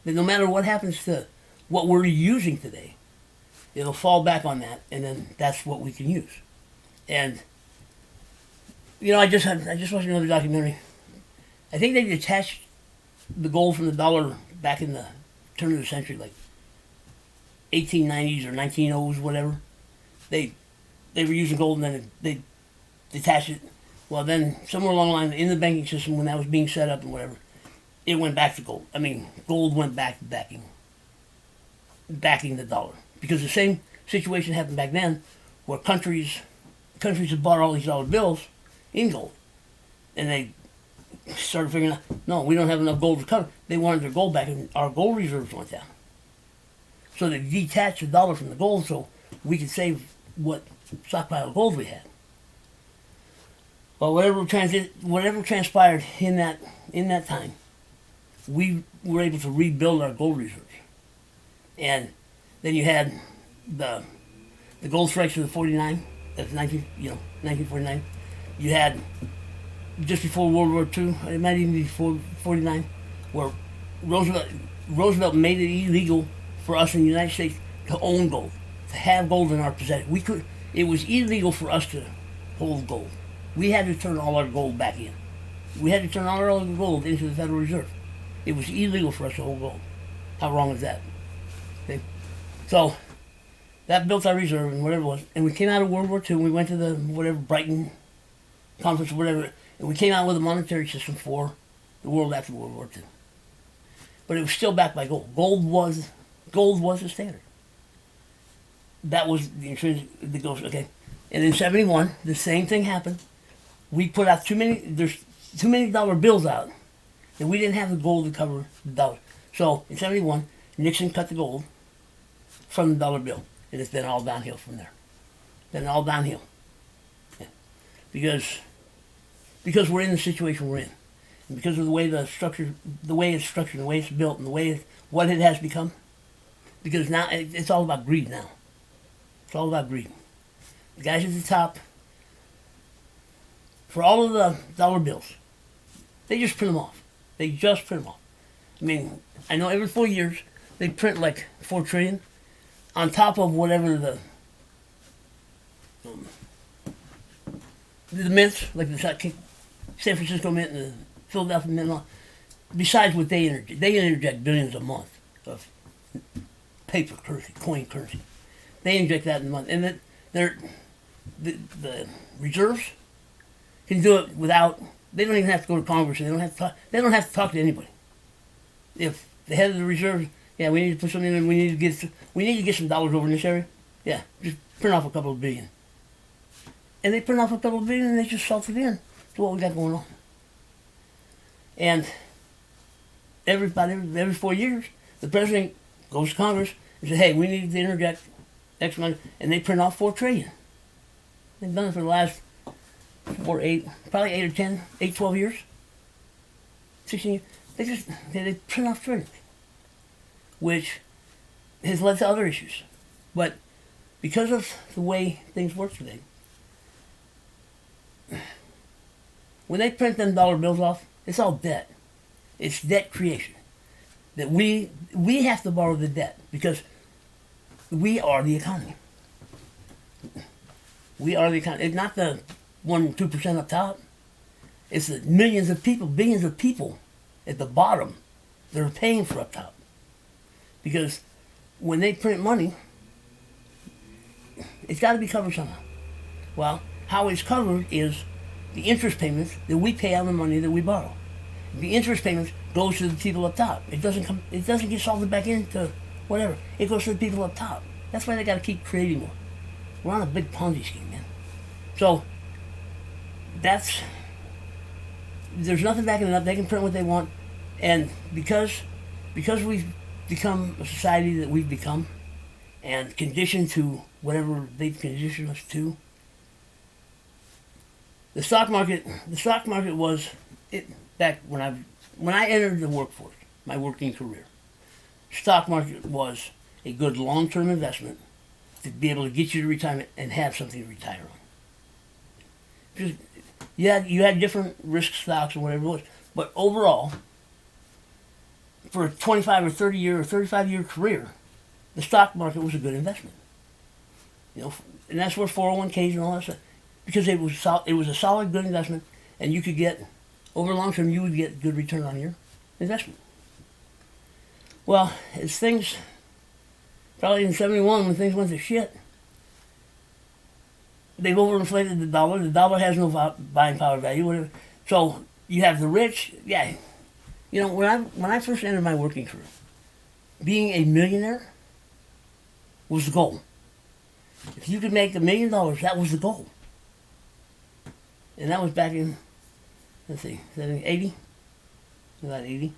That no matter what happens to what we're using today, it'll fall back on that, and then that's what we can use. And I just watched another documentary. I think they detached the gold from the dollar back in the turn of the century, like 1890s or 1900s, whatever. They were using gold, and then they detached it. Well, then somewhere along the line in the banking system, when that was being set up and whatever, it went back to gold. Gold went back to backing the dollar, because the same situation happened back then, where countries had bought all these dollar bills in gold, and they started figuring out, no, we don't have enough gold to cover. They wanted their gold back, and our gold reserves went down. So they detached the dollar from the gold so we could save what stockpile of gold we had. Well, whatever transpired in that time, we were able to rebuild our gold reserves. And then you had the gold strikes of the 49, that's 1949. You had just before World War II, it might even be before 49, where Roosevelt made it illegal for us in the United States to own gold, to have gold in our possession. It was illegal for us to hold gold. We had to turn all our gold back in. We had to turn all our gold into the Federal Reserve. It was illegal for us to hold gold. How wrong is that? Okay? So that built our reserve and whatever it was. And we came out of World War II and we went to the Brighton conference or whatever, and we came out with a monetary system for the world after World War II. But it was still backed by gold. Gold was the standard. That was the intrinsic, okay. And in 71, the same thing happened. We put out there's too many dollar bills out, and we didn't have the gold to cover the dollar. So in 71, Nixon cut the gold from the dollar bill, and it's been all downhill from there. Been all downhill. Yeah. Because we're in the situation we're in, and because of the way it's structured, the way it's built, and what it has become. Because now it's all about greed now. It's all about greed. The guys at the top, for all of the dollar bills, they just print them off. They just print them off. I mean, I know every 4 years they print like 4 trillion on top of whatever the mints, like the San Francisco Mint and the Philadelphia Mint, and all, besides what they interject billions a month of paper currency, coin currency. They inject that in a month, and the reserves can do it without. They don't even have to go to Congress. They don't have to talk to anybody. If the head of the reserves, yeah, we need to put something in. We need to get some dollars over in this area. Yeah, just print off a couple of billion. And they print off a couple of billion, and they just salt it in to what we got going on. And every 4 years, the president goes to Congress and says, "Hey, we need to interject X money," and they print off 4 trillion. They've done it for the last probably 8 or 10, 8, 12 years, 16 years. They print off trillions, which has led to other issues. But because of the way things work today, when they print them dollar bills off, it's all debt. It's debt creation. That we have to borrow the debt because we are the economy. We are the economy. It's not the 1-2% up top. It's the millions of people, billions of people at the bottom that are paying for up top. Because when they print money, it's got to be covered somehow. Well, how it's covered is the interest payments that we pay on the money that we borrow. The interest payments goes to the people up top. It doesn't get salted back into whatever. It goes to the people up top. That's why they got to keep creating more. We're on a big Ponzi scheme, man. So there's nothing backing it up. They can print what they want, and because we've become a society that we've become, and conditioned to whatever they've conditioned us to. The stock market was it back when I entered the workforce, my working career. Stock market was a good long-term investment to be able to get you to retirement and have something to retire on. Just, you had different risk stocks or whatever it was, but overall, for a 25 or 30 year or 35 year career, the stock market was a good investment. And that's where 401ks and all that stuff, because it was a solid, good investment, and you could get, over long term, you would get good return on your investment. Well, as things, probably in 71 when things went to shit, they've overinflated the dollar. The dollar has no buying power value, whatever. So you have the rich, yeah. When I first entered my working career, being a millionaire was the goal. If you could make $1 million, that was the goal. And that was back in, let's see, 80? About 80?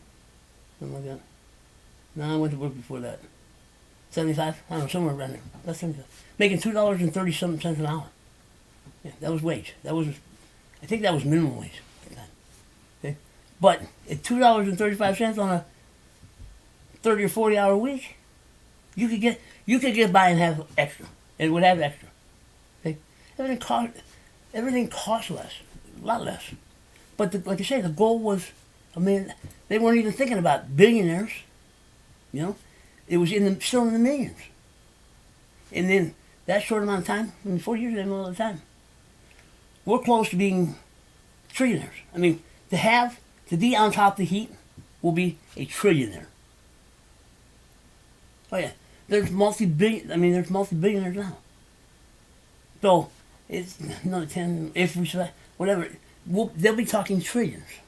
Something like that. No, I went to work before that. 75? I don't know, somewhere around there. That's 75. Making $2.30-something an hour. Yeah, that was wage. I think that was minimum wage at the time. Okay? But at $2.35 on a 30 or 40 hour week, you could get by and have extra. It would have extra. Okay? Everything costs less, a lot less. But like I say, the goal was, they weren't even thinking about billionaires. You know, it was still in the millions. And then that short amount of time, 4 years isn't a lot of time. We're close to being trillionaires. I mean, to be on top of the heap will be a trillionaire. Oh yeah, there's multi-billionaires now. So it's another 10, if we survive, whatever. They'll be talking trillions.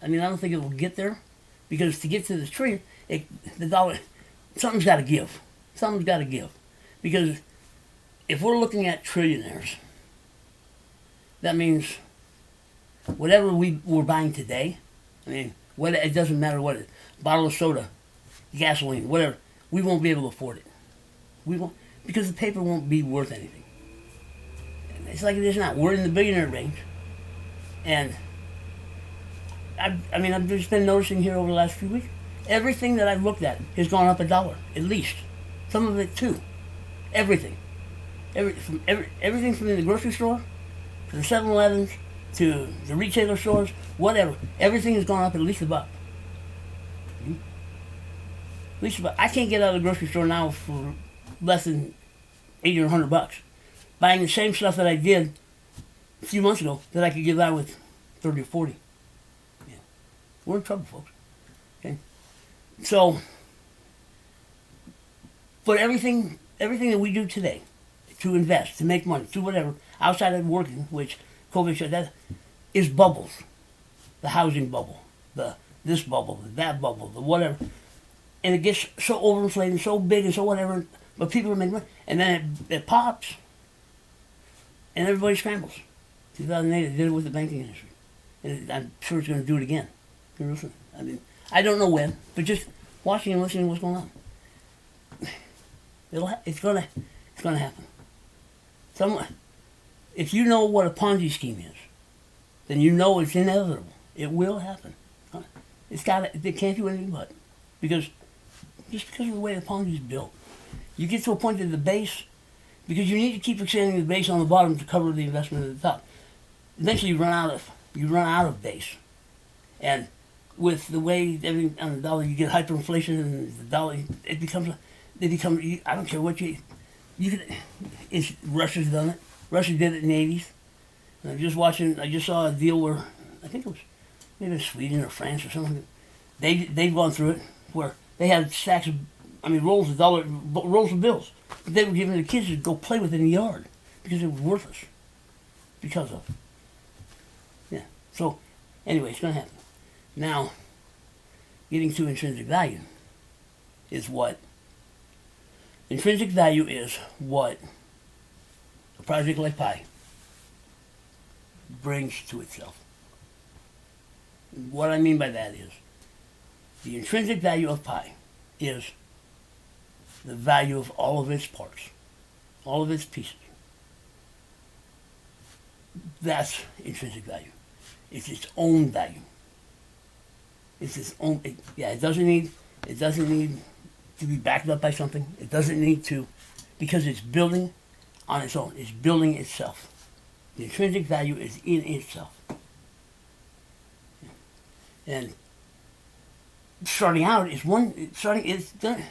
I mean, I don't think it will get there, because to get to the trillion, the dollar, something's got to give. Something's got to give, because if we're looking at trillionaires, that means whatever we're buying today, I mean, it doesn't matter what it is, bottle of soda, gasoline, whatever, we won't be able to afford it. We won't, because the paper won't be worth anything. It's like it is now. We're in the billionaire range, and I've just been noticing here over the last few weeks, everything that I've looked at has gone up $1, at least. Some of it $2. Everything. Everything from the grocery store to the 7-Elevens to the retailer stores, whatever. Everything has gone up at least $1. At least $1. I can't get out of the grocery store now for less than $80 or $100. Buying the same stuff that I did a few months ago that I could get out with 30 or 40. Yeah. We're in trouble, folks. Okay. So, but everything that we do today to invest, to make money, to whatever, outside of working, which COVID shut that, is bubbles. The housing bubble, this bubble, that bubble, the whatever. And it gets so overinflated, so big and so whatever, but people are making money. And then it pops, and everybody scrambles. 2008, it did it with the banking industry. And I'm sure it's going to do it again. I mean, I don't know when, but just watching and listening to what's going on. It's going to happen. If you know what a Ponzi scheme is, then you know it's inevitable. It will happen. It can't do anything but. Just because of the way the Ponzi is built. You get to a point at the base, because you need to keep extending the base on the bottom to cover the investment at the top. Eventually you run out of base. And with the way everything on the dollar, you get hyperinflation, and the dollar, it becomes, I don't care what Russia's done it. Russia did it in the 80s. And I just saw a deal where, I think it was maybe Sweden or France or something. They've gone through it, where they had stacks of, rolls of bills. But they were giving the kids to go play with it in the yard, because it was worthless. Because of. Yeah. So, anyway, it's going to happen. Now, getting to intrinsic value is what? Intrinsic value is what a project like Pi brings to itself. What I mean by that is, the intrinsic value of Pi is the value of all of its parts, all of its pieces. That's intrinsic value. It's its own value. It's its own. It doesn't need to be backed up by something. It doesn't need to, because it's building on its own. It's building itself. The intrinsic value is in itself. And starting out is it's done.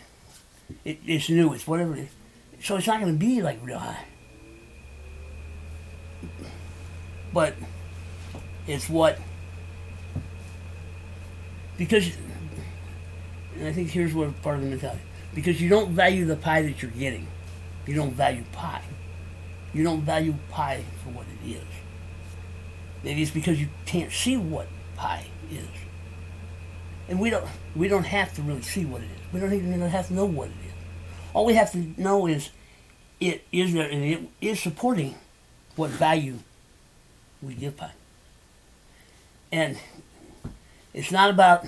It's new. It's whatever it is. So it's not going to be like real high. But it's what, because, and I think here's what part of the mentality, because you don't value the pie that you're getting. You don't value pie. You don't value pie for what it is. Maybe it's because you can't see what pie is. And we don't have to really see what it is. We don't even have to know what it is. All we have to know is it is there, and it is supporting what value we give pie. And it's not about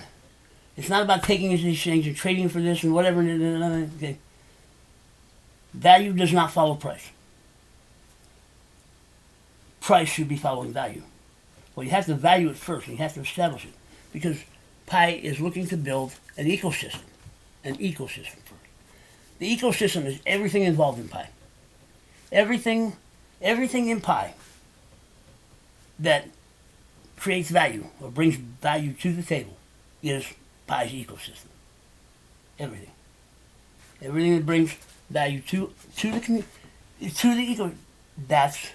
taking it to the exchange and trading for this and whatever. Okay. Value does not follow price. Price should be following value. Well, you have to value it first. You have to establish it. Because pi is looking to build an ecosystem. An ecosystem first. The ecosystem is everything involved in pi. Everything in pi that creates value or brings value to the table is pi's ecosystem. Everything. Everything that brings value to the community, to the eco, that's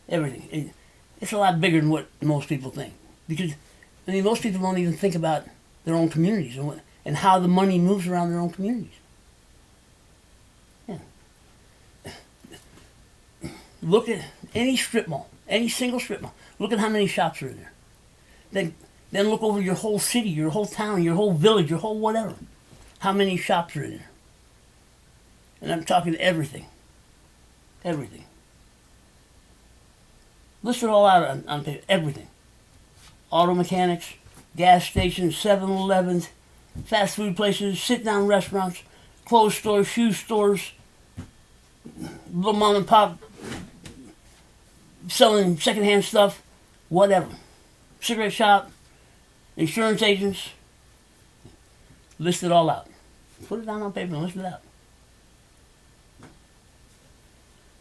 everything. It's a lot bigger than what most people think. Because, I mean, most people don't even think about their own communities and how the money moves around their own communities. Yeah. Look at any strip mall, any single strip mall. Look at how many shops are in there. Then look over your whole city, your whole town, your whole village, your whole whatever. How many shops are in there? And I'm talking everything. Everything. List it all out on paper. Everything. Auto mechanics, gas stations, 7-Elevens, fast food places, sit-down restaurants, clothes stores, shoe stores, little mom and pop selling secondhand stuff, whatever. Cigarette shop, insurance agents. List it all out. Put it down on paper and list it out.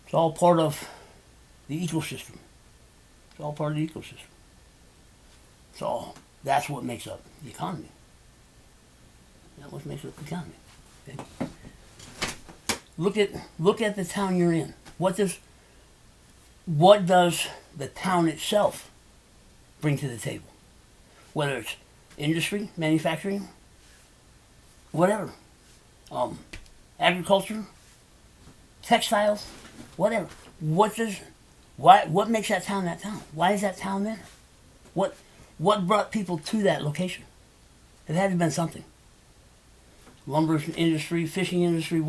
It's all part of the ecosystem. It's all part of the ecosystem. That's what makes up the economy. That's what makes up the economy. Okay? Look at the town you're in. What does the town itself bring to the table? Whether it's industry, manufacturing, whatever, agriculture, textiles, whatever. What makes that town that town? Why is that town there? What brought people to that location? It had to have been something. Lumber industry, fishing industry,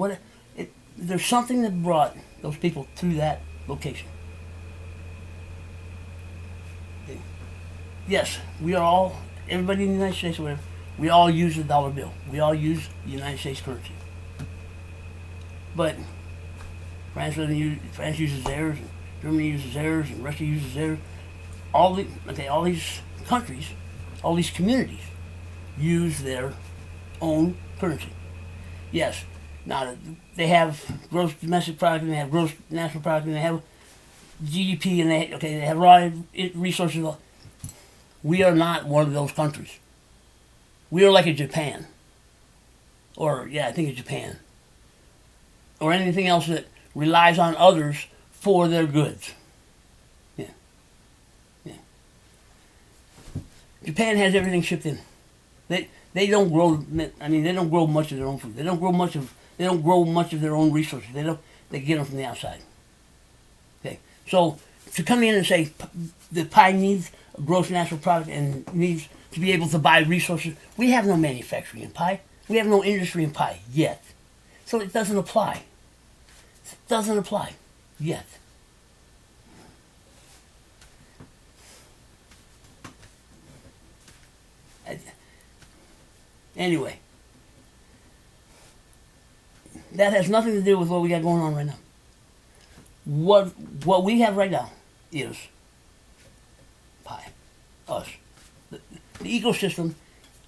there's something that brought those people to that location. Yes, we are all, everybody in the United States, whatever, we all use the dollar bill. We all use the United States currency. But France uses theirs, and Germany uses theirs, and Russia uses theirs. All these countries, all these communities use their own currency. Yes, now they have gross domestic product, and they have gross national product, and they have GDP, and they have raw resources. We are not one of those countries. We are like a Japan. I think it's Japan. Or anything else that relies on others for their goods. Yeah. Japan has everything shipped in. They don't grow. I mean, they don't grow much of their own food. They don't grow much of their own resources. They get them from the outside. Okay. So to come in and say the pie needs a gross national product and needs to be able to buy resources, we have no manufacturing in pie. We have no industry in pie yet. So it doesn't apply. It doesn't apply yet. Anyway, that has nothing to do with what we got going on right now. What we have right now is pie. Us. The ecosystem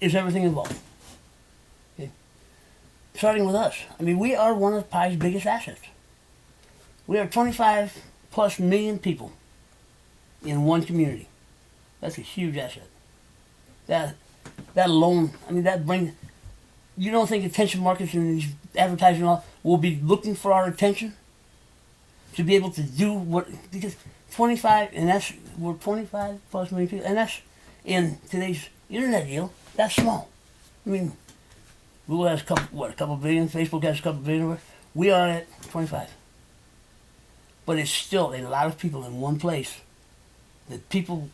is everything involved. Okay? Starting with us. I mean, we are one of pie's biggest assets. We are 25 plus million people in one community. That's a huge asset. That alone, I mean, that brings. You don't think attention markets and these advertising and all will be looking for our attention to be able to do what? Because 25, and we're 25 plus million people, and that's in today's internet deal. That's small. I mean, Google has a couple billion. Facebook has a couple billion. We are at 25. But it's still a lot of people in one place. That people.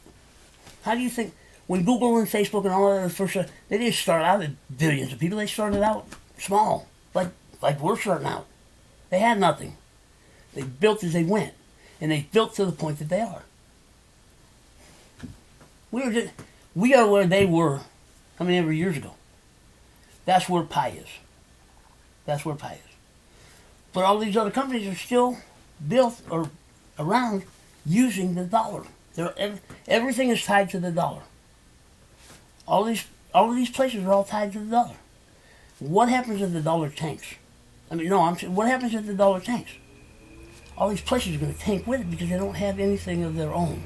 How do you think? When Google and Facebook and all that first, they didn't start out at billions of people. They started out small, like we're starting out. They had nothing. They built as they went, and they built to the point that they are. We are where they were, how many ever years ago? That's where pie is. That's where pie is. But all these other companies are still built or around using the dollar Everything is tied to the dollar. All of these places are all tied to the dollar. What happens if the dollar tanks? I mean, no, I'm saying, what happens if the dollar tanks? All these places are going to tank with it because they don't have anything of their own.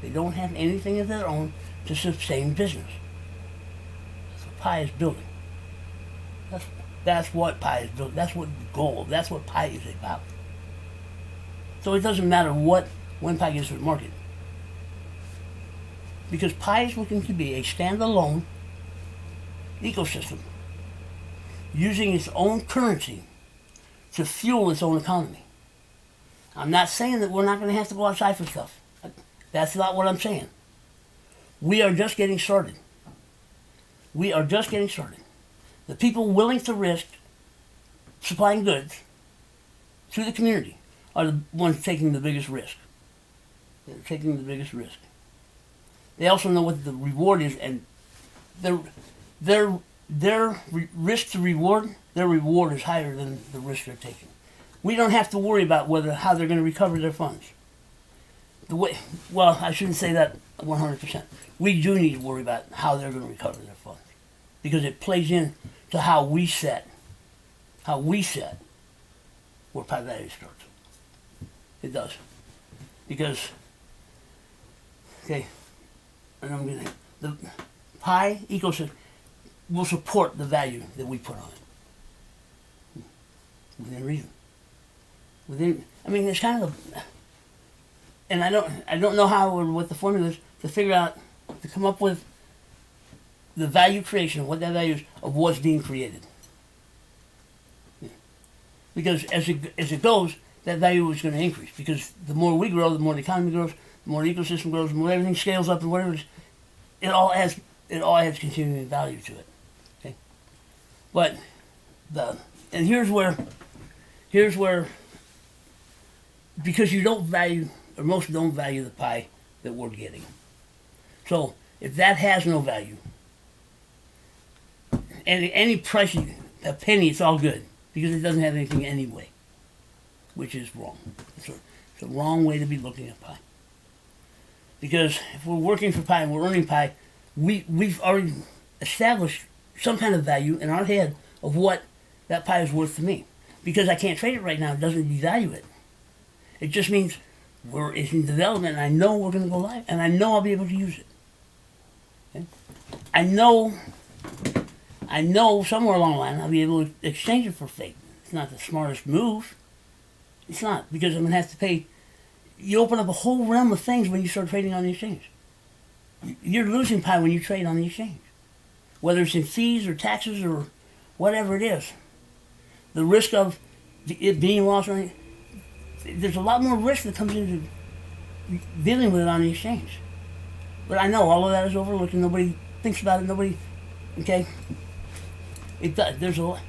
They don't have anything of their own to sustain business. That's what Pi is building. That's what Pi is building. That's what goal. That's what Pi is about. So it doesn't matter when Pi gets to the market. Because Pi is looking to be a standalone ecosystem using its own currency to fuel its own economy. I'm not saying that we're not going to have to go outside for stuff. That's not what I'm saying. We are just getting started. We are just getting started. The people willing to risk supplying goods to the community are the ones taking the biggest risk. They're taking the biggest risk. They also know what the reward is, and their risk to reward, their reward is higher than the risk they're taking. We don't have to worry about how they're going to recover their funds. Well, I shouldn't say that 100%. We do need to worry about how they're going to recover their funds, because it plays in to how we set where Pi value starts. It does. Because, okay, and I'm going to, the Pi ecosystem will support the value that we put on it. Within reason. I mean, it's kind of and I don't know how or what the formula is to figure out, to come up with the value creation, what that value is of what's being created. Because as it goes, that value is going to increase. Because the more we grow, the more the economy grows, the more the ecosystem grows, the more everything scales up, and whatever it is, it all adds continuing value to it. Okay, but here's where because you don't value, or most don't value, the Pi that we're getting. So if that has no value, any price, a penny, it's all good, because it doesn't have anything anyway, which is wrong. It's a wrong way to be looking at Pi. Because if we're working for Pi and we're earning Pi, we've already established some kind of value in our head of what that Pi is worth to me. Because I can't trade it right now, it doesn't devalue it. It just means it's in development, and I know we're going to go live, and I know I'll be able to use it. Okay? I know somewhere along the line I'll be able to exchange it for fake. It's not the smartest move. It's not, because I'm going to have to pay. You open up a whole realm of things when you start trading on the exchange. You're losing Pi when you trade on the exchange. Whether it's in fees or taxes or whatever it is. The risk of it being lost, there's a lot more risk that comes into dealing with it on the exchange. But I know all of that is overlooked and nobody thinks about it. Okay? It does. There's a lot.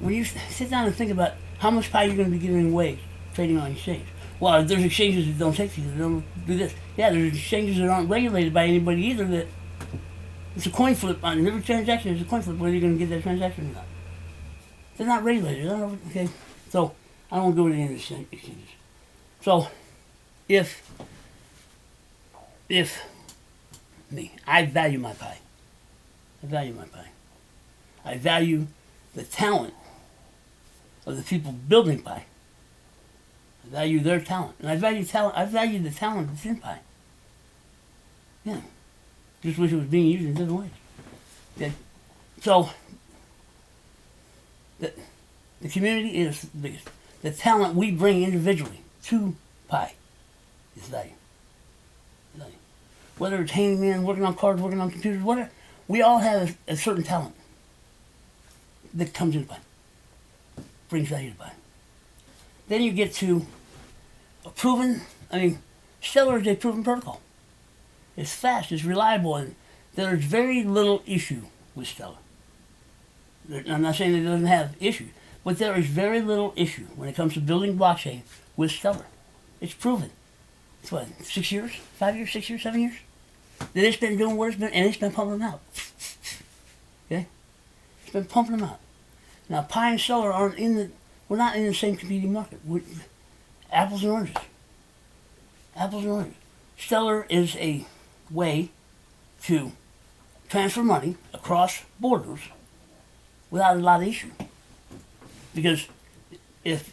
When you sit down and think about how much Pi you're going to be giving away trading on the exchange. Well, there's exchanges that don't take fees, that don't do this. Yeah, there's exchanges that aren't regulated by anybody either. That it's a coin flip on every transaction. It's a coin flip whether you're going to get that transaction or not. They're not regulated. Okay, so I don't want to go to any of the exchanges. So, if I value my Pi. I value the talent of the people building Pi. I value their talent. And I value the talent that's in Pi. Yeah. Just wish it was being used in different ways. Okay. So, the community is the biggest. The talent we bring individually to Pi is value. Whether it's handyman, working on cars, working on computers, whatever, we all have a certain talent that comes into Pi, brings value to Pi. Then you get to Stellar is a proven protocol. It's fast, it's reliable, and there's very little issue with Stellar. I'm not saying it doesn't have issues, but there is very little issue when it comes to building blockchain with Stellar. It's proven. It's what, 6 years? 5 years, 6 years, 7 years? That it's been doing what it's been, and it's been pumping them out. Okay? It's been pumping them out. Now, Pi and Stellar we're not in the same competing market. Apples and oranges. Apples and oranges. Stellar is a way to transfer money across borders without a lot of issue. Because if,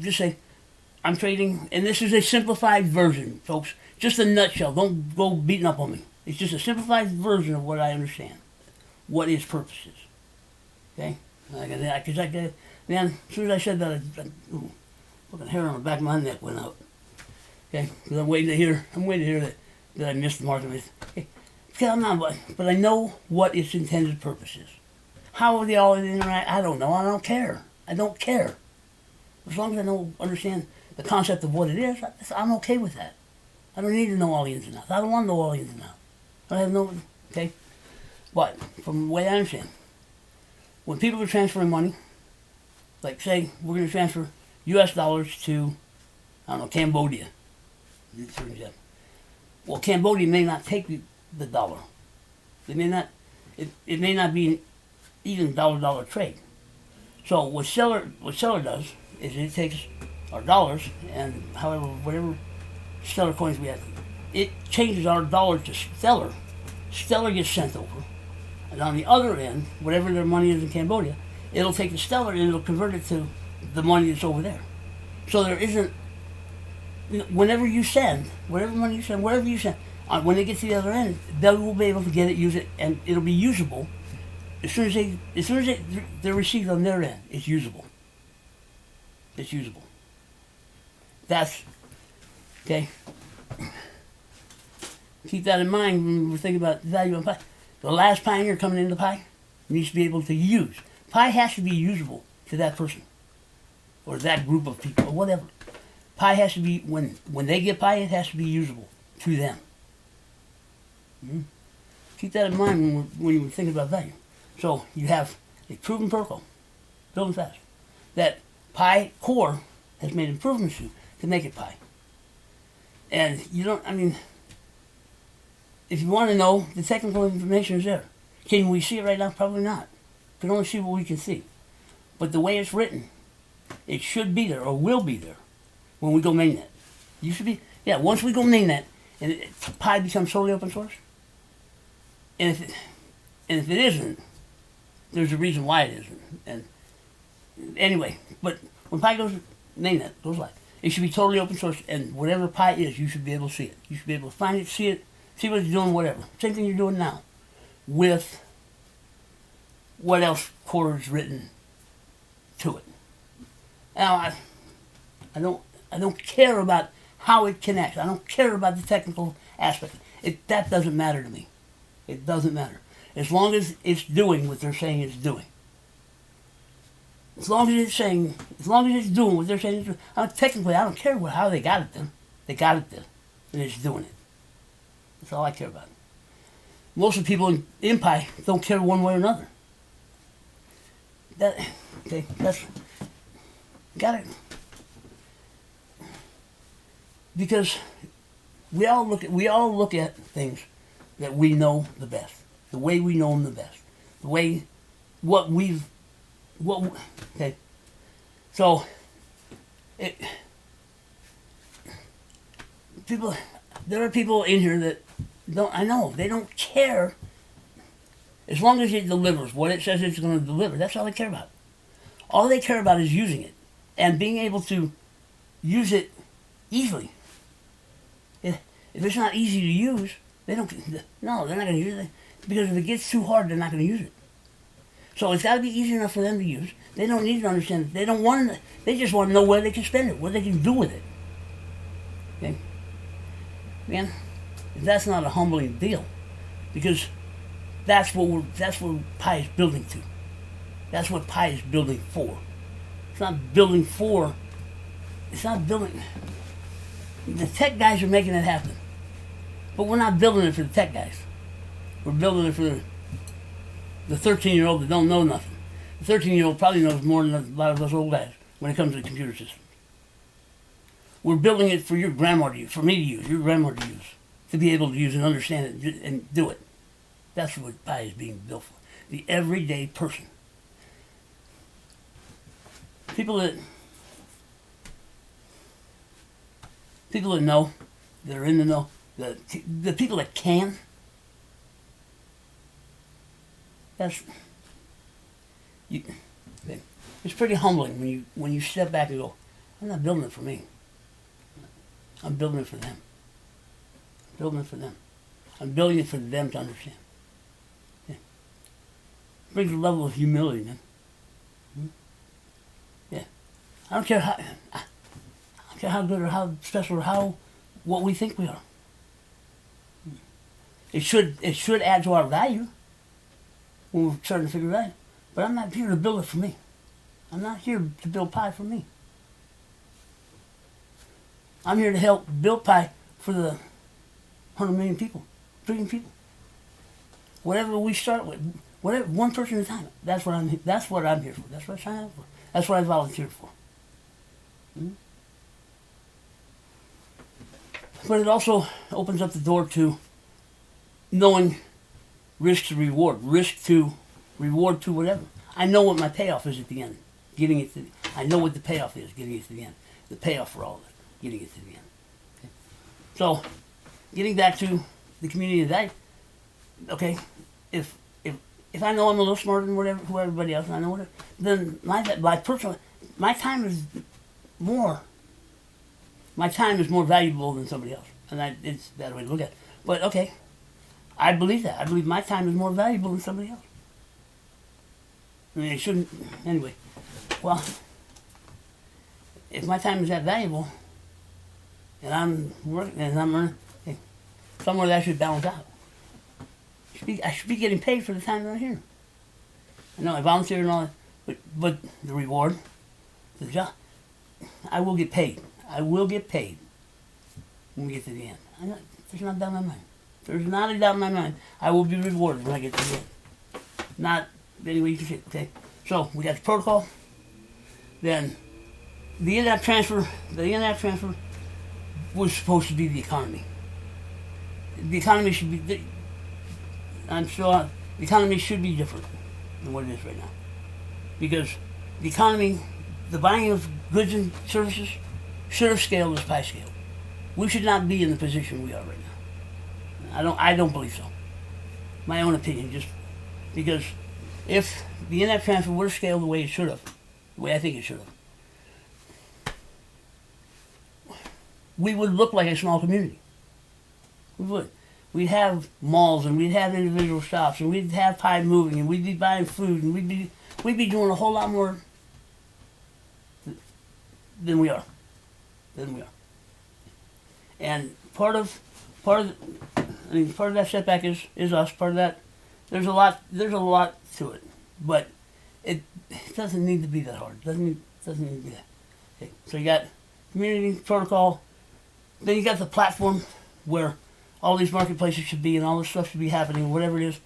just say, I'm trading, and this is a simplified version, folks, just a nutshell, don't go beating up on me. It's just a simplified version of what I understand, what his purpose is. Okay? Because man, as soon as I said that, fucking hair on the back of my neck went out. Okay? Because I'm waiting to hear that I missed the mark of it. Okay, I'm not, but I know what its intended purpose is. How they all interact, I don't know. I don't care. I don't care. As long as I understand the concept of what it is, I'm okay with that. I don't need to know all the ins and outs. I don't want to know all the ins and outs. I have no, okay? But from the way I understand, when people are transferring money, like say we're going to transfer U.S. dollars to, I don't know, Cambodia, for example. Well, Cambodia may not take the dollar. They may not. It may not be even dollar trade. So what seller does is it takes our dollars and however whatever stellar coins we have, it changes our dollar to stellar. Stellar gets sent over, and on the other end, whatever their money is in Cambodia, it'll take the stellar and it'll convert it to the money that's over there. So there isn't. Whenever you send, whatever money you send, wherever you send, when they get to the other end, they will be able to get it, use it, and it'll be usable. As soon as they're received on their end, it's usable. It's usable. That's okay. Keep that in mind when we're thinking about the value of pi. The last pioneer coming into pi needs to be able to use. Pi has to be usable to that person, or that group of people, or whatever. Pi has to be, when they get pi, it has to be usable to them. Mm-hmm. Keep that in mind when you're thinking about value. So you have a proven protocol, building fast, that Pi Core has made improvements to make it Pi. And you don't, if you want to know, the technical information is there. Can we see it right now? Probably not. We can only see what we can see. But the way it's written, it should be there, or will be there, when we go mainnet. You should be, once we go mainnet, and Pi becomes totally open source, and if it isn't, there's a reason why it isn't. And anyway, but when Pi goes mainnet, goes live, it should be totally open source, and whatever Pi is, you should be able to see it. You should be able to find it, see what it's doing, whatever. Same thing you're doing now, with what else Core is written to it. Now, I don't care about how it connects. I don't care about the technical aspect. That doesn't matter to me. It doesn't matter. As long as it's doing what they're saying it's doing. As long as it's doing what they're saying it's doing. Technically, I don't care how they got it done. They got it done, and it's doing it. That's all I care about. Most of the people in Pi don't care one way or another. That's got it. Because we all look at things that we know the best, the way we know them the best, the way okay. So there are people in here that they don't care. As long as it delivers what it says it's going to deliver, that's all they care about. All they care about is using it and being able to use it easily. If it's not easy to use, they're not going to use it. Because if it gets too hard, they're not going to use it. So it's got to be easy enough for them to use. They don't need to understand it. They don't want to. They just want to know where they can spend it, what they can do with it. Okay? Man, that's not a humbling deal. Because that's what Pi is building to. That's what Pi is building for. It's not building. The tech guys are making it happen. But we're not building it for the tech guys. We're building it for the 13-year-old that don't know nothing. The 13-year-old probably knows more than a lot of us old guys when it comes to the computer systems. We're building it for your grandma to use, for me to use, your grandma to use, to be able to use and understand it and do it. That's what Pi is being built for. The everyday person. People that know that are in the know, the people that can. That's you. It's pretty humbling when you step back and go, I'm not building it for me. I'm building it for them. I'm building it for them. I'm building it for them to understand. Yeah. It brings a level of humility, man. Yeah. I don't care how good or how special or what we think we are. It should add to our value when we're starting to figure it out. But I'm not here to build it for me. I'm not here to build pie for me. I'm here to help build pie for the 100 million people, 1 billion people. Whatever we start with, whatever, one person at a time. That's what I'm here for. That's what I signed up for. That's what I volunteered for. But it also opens up the door to knowing risk to reward, risk to reward to whatever. I know what my payoff is at the end. I know what the payoff is, getting it to the end. The payoff for all of it, getting it to the end. Okay? So, getting back to the community today, okay, if I know I'm a little smarter than who everybody else, and I know whatever, then my time is more valuable than somebody else. And it's a bad way to look at it. But okay, I believe that. I believe my time is more valuable than somebody else. I mean, it shouldn't, anyway. Well, if my time is that valuable, and I'm working, and I'm earning, hey, somewhere that should balance out. I should be getting paid for the time that I'm here. I know I volunteer and all that, but the reward, the job, I will get paid. I will get paid when we get to the end. There's not a doubt in my mind. There's not a doubt in my mind. I will be rewarded when I get to the end. Not any way you can see it, okay? So, we got the protocol. Then, the in-app transfer was supposed to be the economy. The economy should be, the economy should be different than what it is right now. Because the economy, the buying of goods and services, should have scaled as pie scale. We should not be in the position we are right now. I don't believe so. My own opinion, just because if the in-app transfer would have scaled the way it should have, the way I think it should have, we would look like a small community. We would. We'd have malls and we'd have individual shops and we'd have pie moving and we'd be buying food and we'd be doing a whole lot more than we are. And part of that setback is us. Part of that, there's a lot to it, but it doesn't need to be that hard. It doesn't need to be that. Okay. So you got community protocol, then you got the platform where all these marketplaces should be and all this stuff should be happening, whatever it is.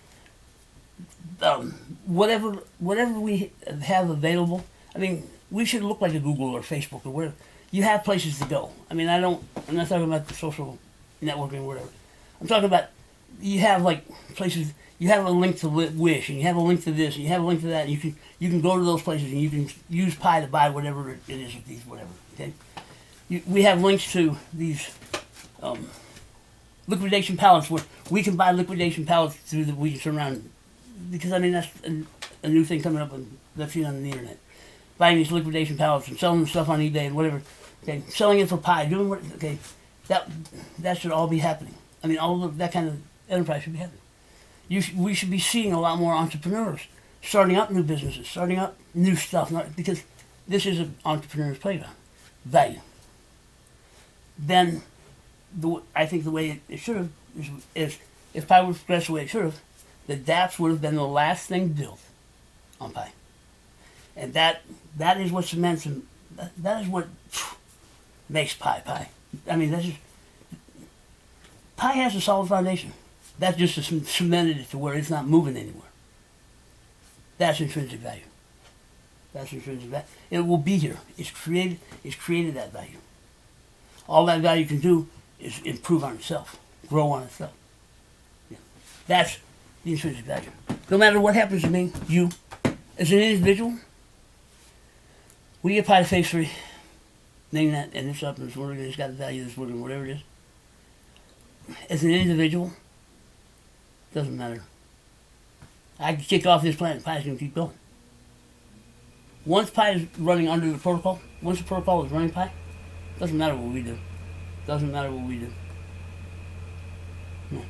Whatever we have available. I mean, we should look like a Google or Facebook or whatever. You have places to go. I mean, I'm not talking about the social networking or whatever. I'm talking about you have like places. You have a link to Wish, and you have a link to this, and you have a link to that. And you can go to those places, and you can use Pi to buy whatever it is with these whatever. Okay, we have links to these liquidation pallets where we can buy liquidation pallets through that we can turn around. Because I mean that's a new thing coming up and that's seen on the internet. Buying these liquidation pallets and selling the stuff on eBay and whatever. Okay, selling it for Pi, doing what? Okay, that should all be happening. I mean, all of that kind of enterprise should be happening. We should be seeing a lot more entrepreneurs starting up new businesses, starting up new stuff. Because this is an entrepreneur's playground. Value. Then, I think the way it should have is if Pi would progress the way it should have, the dApps would have been the last thing built on Pi. And that is what cements and that is what makes Pi. I mean, Pi has a solid foundation. That just cemented it to where it's not moving anywhere. That's intrinsic value. It will be here. It's created that value. All that value can do is improve on itself, grow on itself. Yeah. That's the intrinsic value. No matter what happens to me, you, as an individual, we get Pi to phase 3, name that, and it's up, and it's working, it's got the value, it's working, whatever it is. as an individual, doesn't matter. I can kick off this planet, Pi's going to keep going. Once Pi is running under the protocol, once the protocol is running Pi, doesn't matter what we do. Doesn't matter what we do. No.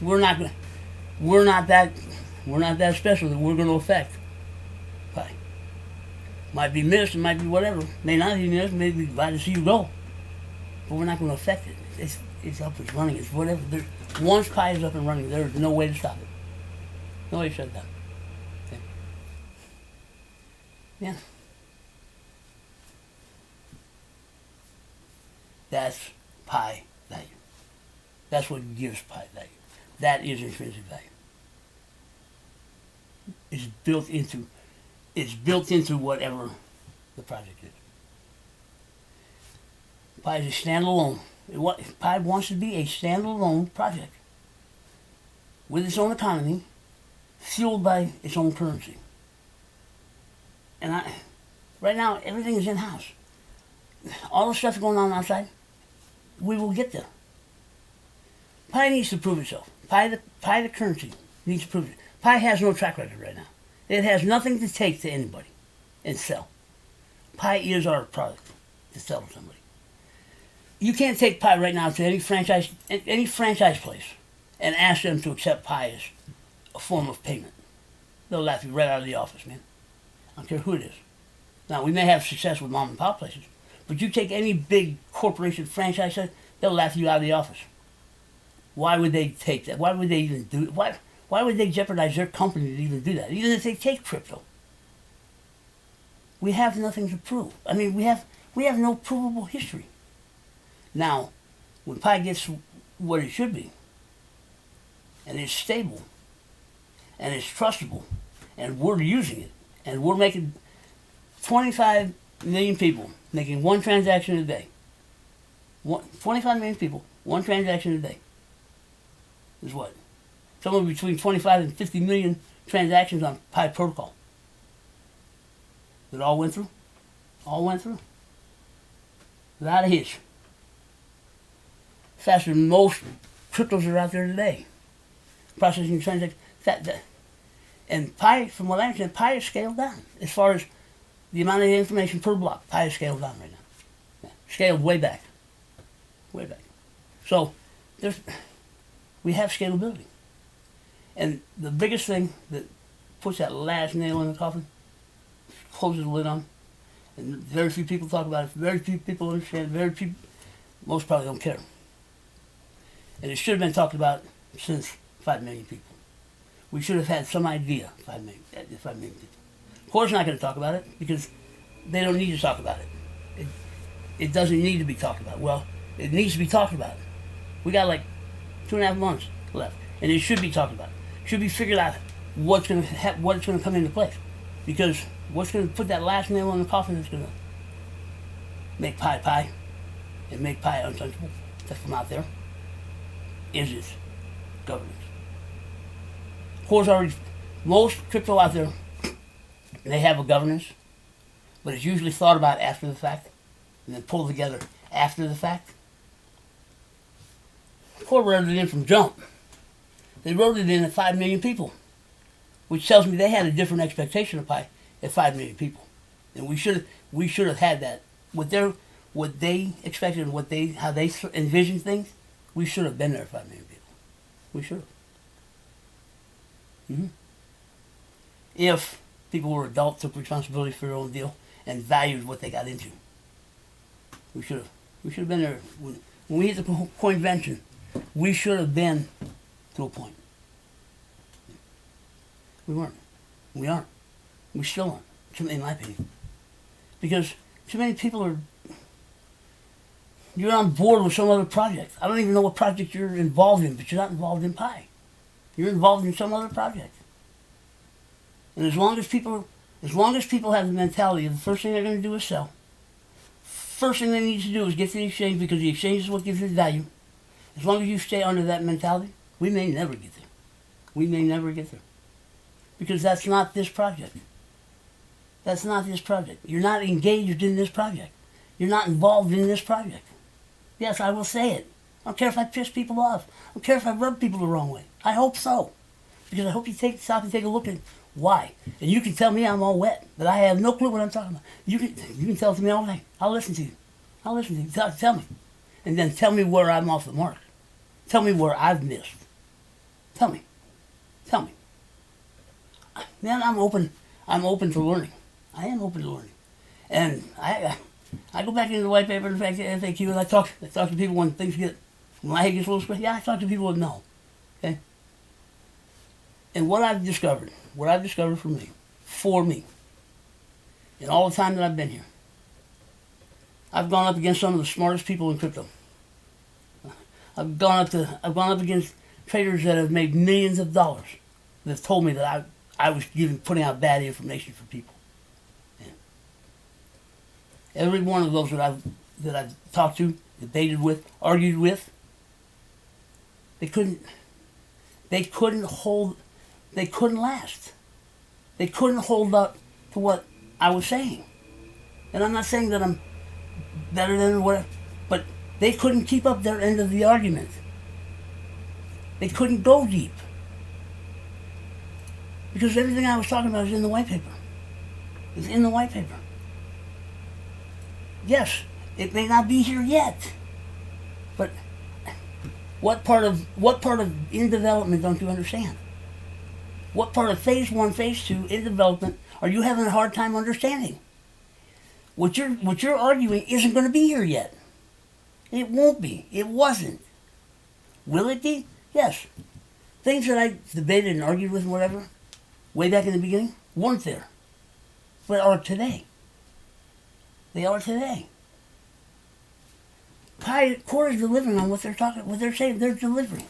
We're not that special that we're going to affect Pi. Might be missed, it might be whatever. May not be missed, maybe glad to see you go. But we're not going to affect it. It's up, it's running, it's whatever. Once Pi is up and running, there's no way to stop it. No way to shut it down. Okay. Yeah. That's Pi value. That's what gives Pi value. That is intrinsic value. It's built into whatever the project is. Pi is a standalone. Pi wants to be a standalone project with its own economy, fueled by its own currency. And right now, everything is in-house. All the stuff going on outside, we will get there. Pi needs to prove itself. Pi the currency needs to prove it. Pi has no track record right now. It has nothing to take to anybody and sell. Pi is our product to sell to somebody. You can't take Pi right now to any franchise place and ask them to accept Pi as a form of payment. They'll laugh you right out of the office, man. I don't care who it is. Now, we may have success with mom and pop places, but you take any big corporation franchise, they'll laugh you out of the office. Why would they take that? Why would they even do it? Why would they jeopardize their company to even do that? Even if they take crypto. We have nothing to prove. I mean, we have no provable history. Now, when Pi gets what it should be, and it's stable, and it's trustable, and we're using it, and we're making 25 million people making one transaction a day. 25 million people, one transaction a day. Is what? Somewhere between 25 and 50 million transactions on Pi protocol. That all went through? All went through. Without a hitch. Faster than most cryptos that are out there today. Processing transactions. And Pi, from what I understand, Pi is scaled down. As far as the amount of information per block, Pi is scaled down right now. Yeah. Scaled way back. Way back. So, we have scalability. And the biggest thing that puts that last nail in the coffin, closes the lid on, and very few people talk about it, very few people understand, most probably don't care. And it should have been talked about since 5 million people. We should have had some idea, 5 million people. Of course, not going to talk about it because they don't need to talk about it. It doesn't need to be talked about. Well, it needs to be talked about. We got like 2.5 months left, and it should be talked about. It should be figured out what's going to come into place, because what's going to put that last nail in the coffin is going to make Pi and make Pi untouchable from out there is its governance. Of course, already most crypto out there, they have a governance, but it's usually thought about after the fact and then pulled together after the fact. Core wrote it in from jump. They wrote it in at 5 million people, which tells me they had a different expectation of Pi at 5 million people, and we should have had that. What they expected and how they envisioned things, we should have been there at 5 million people. We should have. Mm-hmm. If people were adults, took responsibility for their own deal, and valued what they got into, we should have. We should have been there when we hit the convention. We should have been to a point. We weren't. We aren't. We still aren't, in my opinion. Because too many people are... You're on board with some other project. I don't even know what project you're involved in, but you're not involved in Pi. You're involved in some other project. And as long as people have the mentality of the first thing they're going to do is sell, first thing they need to do is get to the exchange, because the exchange is what gives it value. As long as you stay under that mentality, we may never get there. We may never get there. Because that's not this project. That's not this project. You're not engaged in this project. You're not involved in this project. Yes, I will say it. I don't care if I piss people off. I don't care if I rub people the wrong way. I hope so. Because I hope you stop and take a look at why. And you can tell me I'm all wet, but I have no clue what I'm talking about. You can tell it to me all day. I'll listen to you. I'll listen to you. Tell me. And then tell me where I'm off the mark. Tell me where I've missed. Tell me. Tell me. Man, I'm open to learning. I am open to learning. And I go back into the white paper and the FAQ, and I talk to people when my head gets a little squishy. Yeah, I talk to people that know. Okay? And what I've discovered for me, in all the time that I've been here, I've gone up against some of the smartest people in crypto. I've gone up against traders that have made millions of dollars that have told me that I was putting out bad information for people. Yeah. Every one of those that I've talked to, debated with, argued with, they couldn't last. They couldn't hold up to what I was saying. And I'm not saying that I'm better than whatever, but they couldn't keep up their end of the argument. They couldn't go deep. Because everything I was talking about is in the white paper. It's in the white paper. Yes, it may not be here yet, but what part of in development don't you understand? What part of phase 1, phase 2 in development are you having a hard time understanding? What you're arguing isn't going to be here yet. It won't be. It wasn't. Will it be? Yes. Things that I debated and argued with and whatever, way back in the beginning, weren't there. But are today. They are today. Core is delivering on what they're saying they're delivering.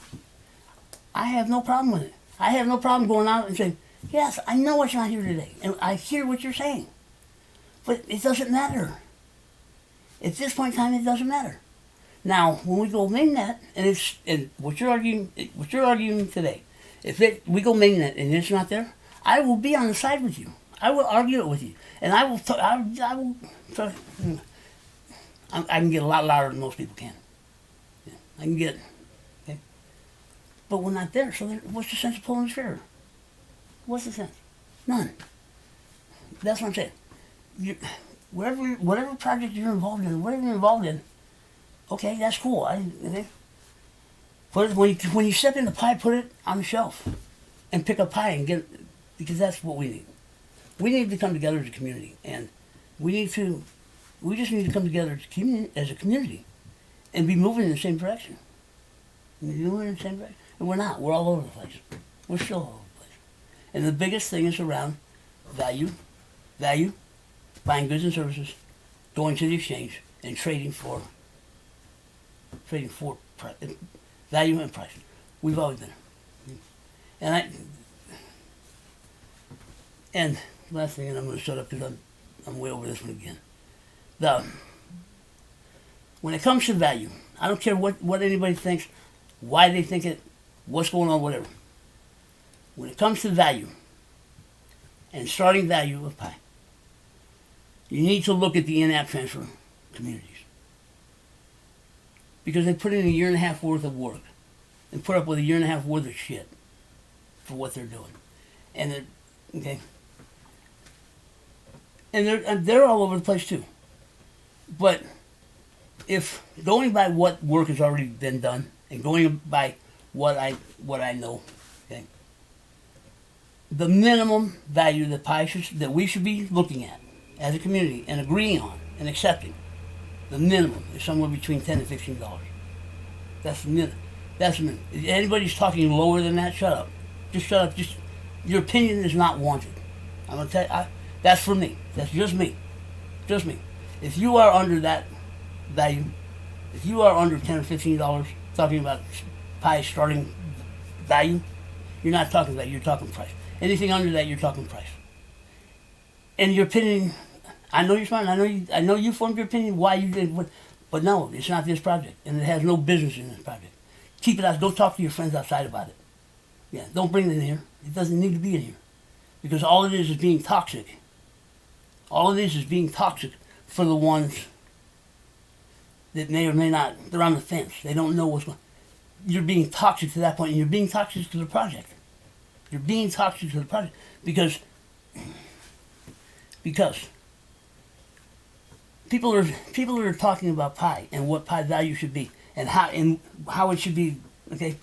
I have no problem with it. I have no problem going out and saying, yes, I know it's not here today, and I hear what you're saying. But it doesn't matter. At this point in time, it doesn't matter. Now, when we go mainnet, and what you're arguing today, we go mainnet and it's not there, I will be on the side with you. I will argue it with you, and I will try. I can get a lot louder than most people can. Yeah, I can get, okay? But we're not there, so what's the sense of pulling the trigger? What's the sense? None. That's what I'm saying. Whatever project you're involved in, okay, that's cool. Okay. When you step in the pie, put it on the shelf, and pick up pie and get it, because that's what we need. We need to come together as a community, and we just need to come together as a community and be moving in the same direction. And we're not. We're all over the place. We're still all over the place. And the biggest thing is around value, buying goods and services, going to the exchange, and trading for value and price. We've always been there. And last thing, and I'm going to shut up because I'm way over this one again. When it comes to value, I don't care what anybody thinks, why they think it, what's going on, whatever. When it comes to value and starting value of Pi, you need to look at the in-app transfer communities. Because they put in a year and a half worth of work and put up with a year and a half worth of shit for what they're doing. And they're all over the place too. But if going by what work has already been done and going by what I know, okay, the minimum value that we should be looking at as a community and agreeing on and accepting, the minimum is somewhere between $10 and $15. That's the minimum. That's the minimum. If anybody's talking lower than that, shut up. Just shut up. Just your opinion is not wanted. I'm gonna tell you, that's for me. That's just me. Just me. If you are under that value, if you are under $10 or $15 talking about Pi starting value, you're not talking value, you're talking price. Anything under that, you're talking price. And your opinion, I know you're smart, I know you formed your opinion why you did what, but no, it's not this project, and it has no business in this project. Keep it out. Go talk to your friends outside about it. Yeah, don't bring it in here. It doesn't need to be in here. Because all it is being toxic. All it is being toxic for the ones that may or may not, they're on the fence. They don't know what's going on. You're being toxic to that point, and you're being toxic to the project. You're being toxic to the project because people are talking about pie and what pie value should be and how it should be. Okay,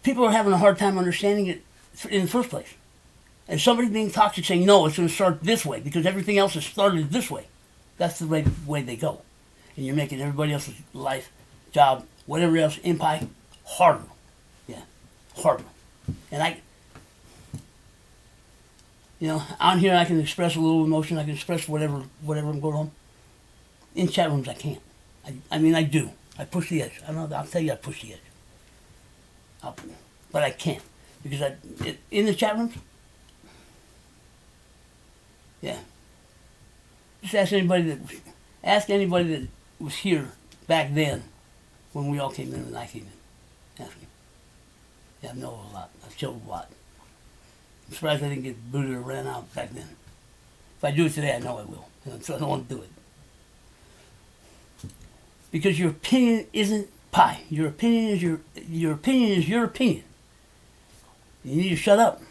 people are having a hard time understanding it in the first place, and somebody being toxic saying no, it's going to start this way because everything else has started this way. That's the way they go, and you're making everybody else's life, job, whatever else in pie harder. Yeah, harder. And on here I can express a little emotion. I can express whatever I'm going on. In chat rooms I can't. I mean I do. I push the edge. I'll tell you I push the edge. But I can't because in the chat rooms. Yeah. Just ask anybody that was here back then when we all came in and I came in. Ask me. Yeah, I know a lot. I've killed a lot. I'm surprised I didn't get booted or ran out back then. If I do it today, I know I will. So I don't want to do it. Because your opinion isn't pie. Your opinion is your opinion. You need to shut up.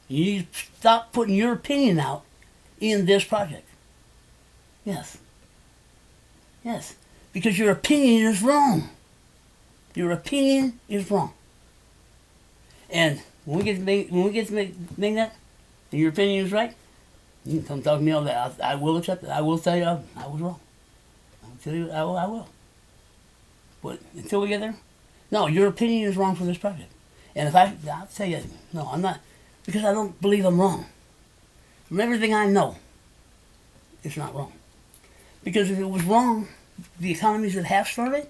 You need to stop putting your opinion out in this project. Yes. Yes. Because your opinion is wrong. Your opinion is wrong. And when we get to make that, and your opinion is right, you can come talk to me all day. I will accept it. I will tell you I was wrong. I'll tell you I will. But until we get there, no, your opinion is wrong for this project. And I'll tell you, no, I'm not, because I don't believe I'm wrong. From everything I know, it's not wrong. Because if it was wrong, the economies that have started,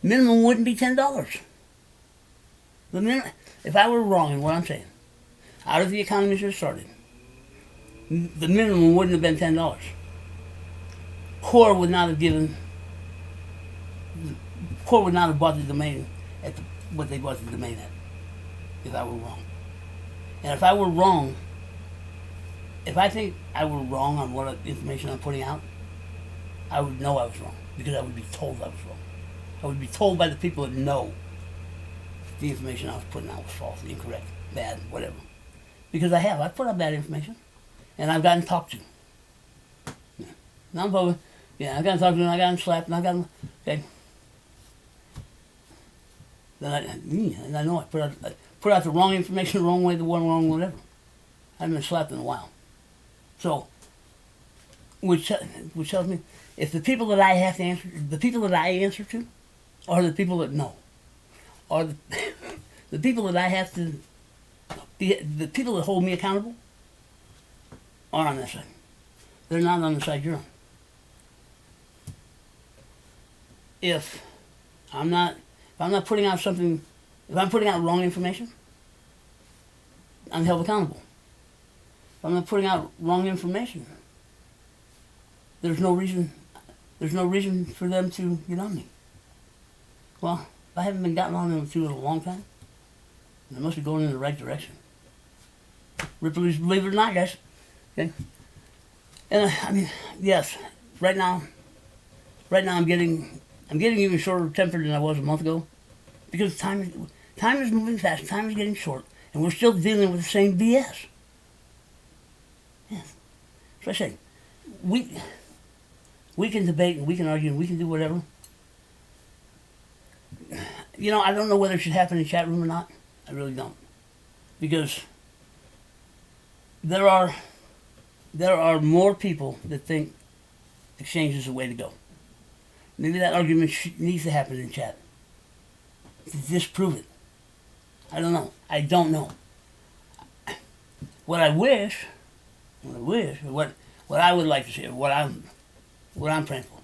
minimum wouldn't be $10. If I were wrong in what I'm saying, out of the economies that started, the minimum wouldn't have been $10. Core would not have bought the domain at what they bought the domain at, if I were wrong. And if I were wrong, if I think I were wrong on what information I'm putting out, I would know I was wrong, because I would be told I was wrong. I would be told by the people that know the information I was putting out was false, incorrect, bad, whatever. Because I've put out bad information, and I've gotten talked to. Yeah. Non-public, yeah, I've gotten talked to, and I've gotten slapped, and I've gotten, okay. Then I know I put out the wrong information, the wrong way, the wrong whatever. I haven't been slapped in a while. So, which tells me, if the people that I have to answer, the people that I answer to, are the people that know, are the people that I have to, the people that hold me accountable, are on that side. They're not on the side you're on. If I'm not putting out something, if I'm putting out wrong information, I'm held accountable. If I'm not putting out wrong information, there's no reason for them to get on me. Well, if I haven't been gotten on them to in a long time, I must be going in the right direction. Ripley's, believe it or not, guys. Okay? And I mean, yes, right now I'm getting even shorter tempered than I was a month ago, because time is moving fast, time is getting short, and we're still dealing with the same BS. Yes. So I say, we can debate and we can argue and we can do whatever. I don't know whether it should happen in the chat room or not. I really don't. Because there are more people that think exchange is the way to go. Maybe that argument needs to happen in chat to disprove it. I don't know. I don't know. What I wish, what I would like to see, what I'm praying for,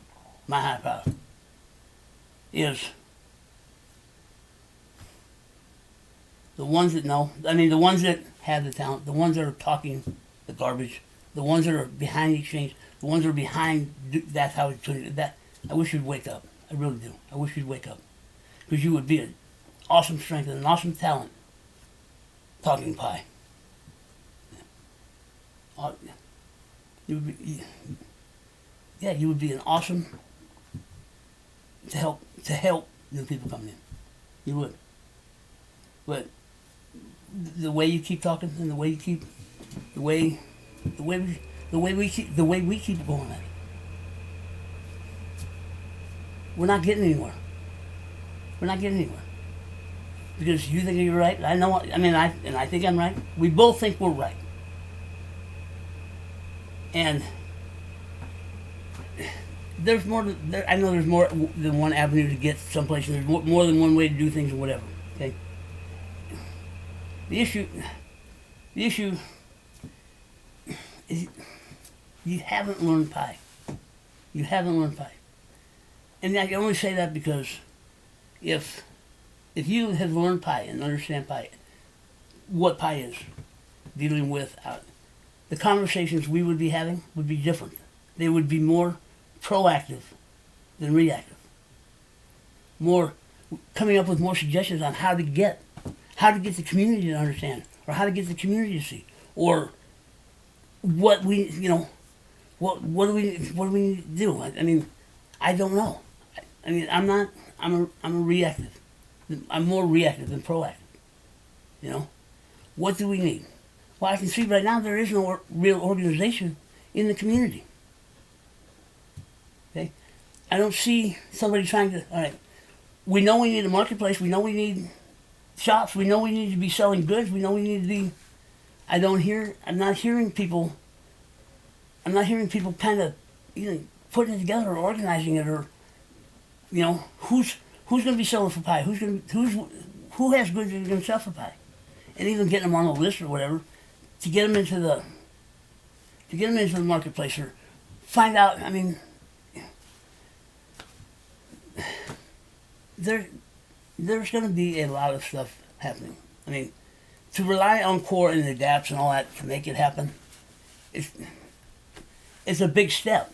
my higher power, is the ones that know, the ones that have the talent, the ones that are talking the garbage, the ones that are behind the exchange, the ones that are behind, that's how it's doing it. I wish you'd wake up. I really do. I wish you'd wake up. Because you would be an awesome strength and an awesome talent talking pie. yeah, you would be an awesome to help new people coming in. You would. But the way you keep talking and the way we keep going at it, we're not getting anywhere. We're not getting anywhere. Because you think you're right. I think I'm right. We both think we're right. And there's more. I know there's more than one avenue to get someplace. And there's more than one way to do things or whatever. Okay. The issue is you haven't learned pie. You haven't learned pie. And I can only say that because if you have learned pie and understand pie, what pie is, dealing with the conversations we would be having would be different. They would be more proactive than reactive. More coming up with more suggestions on how to get the community to understand, or how to get the community to see, or what we what do we need to do? I mean, I don't know. I'm a reactive. I'm more reactive than proactive. What do we need? Well, I can see right now there is no real organization in the community. Okay? I don't see somebody trying to, all right, we know we need a marketplace, we know we need shops, we know we need to be selling goods, we know we need to be, I'm not hearing people kind of putting it together or organizing it, or, who's going to be selling for pie, who has goods that are going to sell for pie, and even getting them on a list or whatever, to get them into the marketplace, or find out. I mean, there's going to be a lot of stuff happening. I mean, to rely on core and the gaps and all that to make it happen, it's a big step.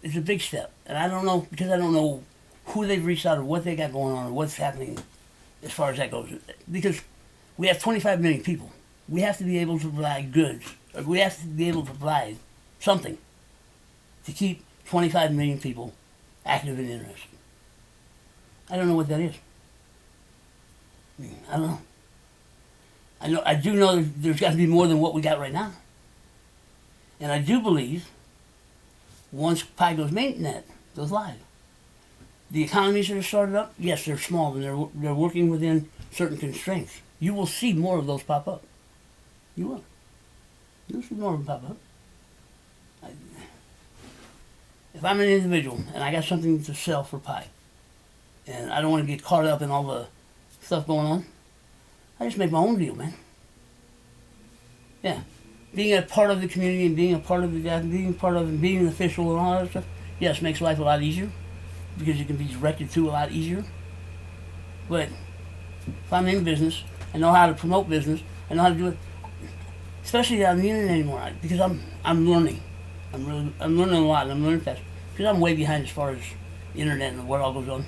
It's a big step, and I don't know, because I don't know who they've reached out or what they got going on or what's happening as far as that goes. Because we have 25 million people. We have to be able to provide goods. Or we have to be able to provide something to keep 25 million people active and interested. I don't know what that is. I don't know. I do know there's got to be more than what we got right now. And I do believe once pie goes mainnet, goes live, the economies that are started up, yes, they're small and they're working within certain constraints. You will see more of those pop up. You will. You'll see more of them pop up. If I'm an individual and I got something to sell for pie, and I don't want to get caught up in all the stuff going on, I just make my own deal, man. Yeah. Being a part of the community and being a part of being an official and all that stuff, yes, makes life a lot easier, because you can be directed to a lot easier. But if I'm in business, I know how to promote business, I know how to do it, especially on the internet anymore, because I'm learning. I'm learning a lot, and I'm learning fast, because I'm way behind as far as internet and what all goes on.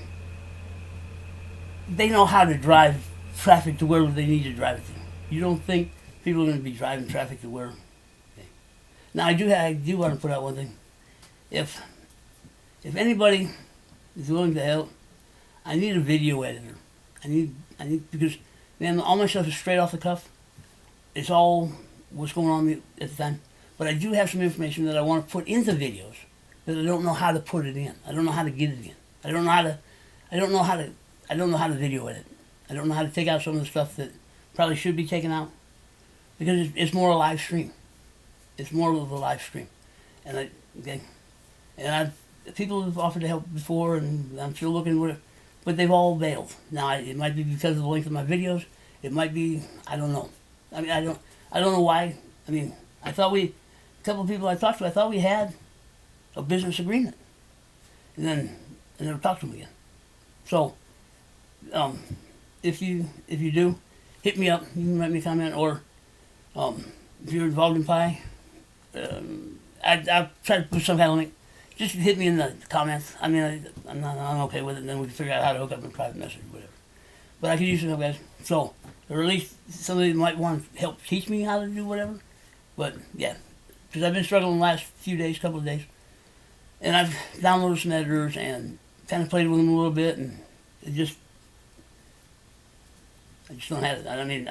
They know how to drive traffic to wherever they need to drive it to. You don't think people are going to be driving traffic to where? Okay. Now I do want to put out one thing. If anybody is willing to help, I need a video editor. I need because, man, all my stuff is straight off the cuff. It's all what's going on at the time. But I do have some information that I want to put into videos that I don't know how to put it in. I don't know how to get it in. I don't know how to video edit. I don't know how to take out some of the stuff that probably should be taken out, because it's more a live stream. It's more of a live stream. And people have offered to help before, and I'm still looking, but they've all bailed. Now, it might be because of the length of my videos. It might be, I don't know. I mean, I don't know why. I mean, a couple of people I talked to, I thought we had a business agreement. And then I never talked to them again. So, if you do, hit me up. You can write me a comment, or if you're involved in pie, I'll try to put some kind of link. Just hit me in the comments. I mean, I'm okay with it, and then we can figure out how to hook up in a private message or whatever. But I could use some help, guys. So, or at least somebody might want to help teach me how to do whatever. But, yeah, because I've been struggling the last couple of days. And I've downloaded some editors and kind of played with them a little bit, and I just don't have it. I mean,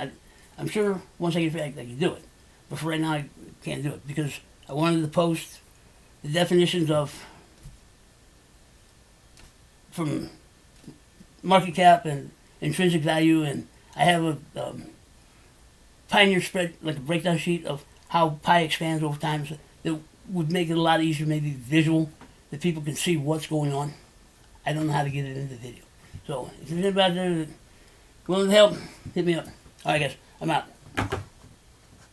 I'm sure once I get back, I can do it. But for right now, I can't do it because I wanted to post the definitions of from market cap and intrinsic value, and I have a Pioneer spread, like a breakdown sheet of how pi expands over time. So that would make it a lot easier, maybe visual, that people can see what's going on. I don't know how to get it into video. So if there's anybody out there that willing to help, hit me up. All right, guys, I'm out.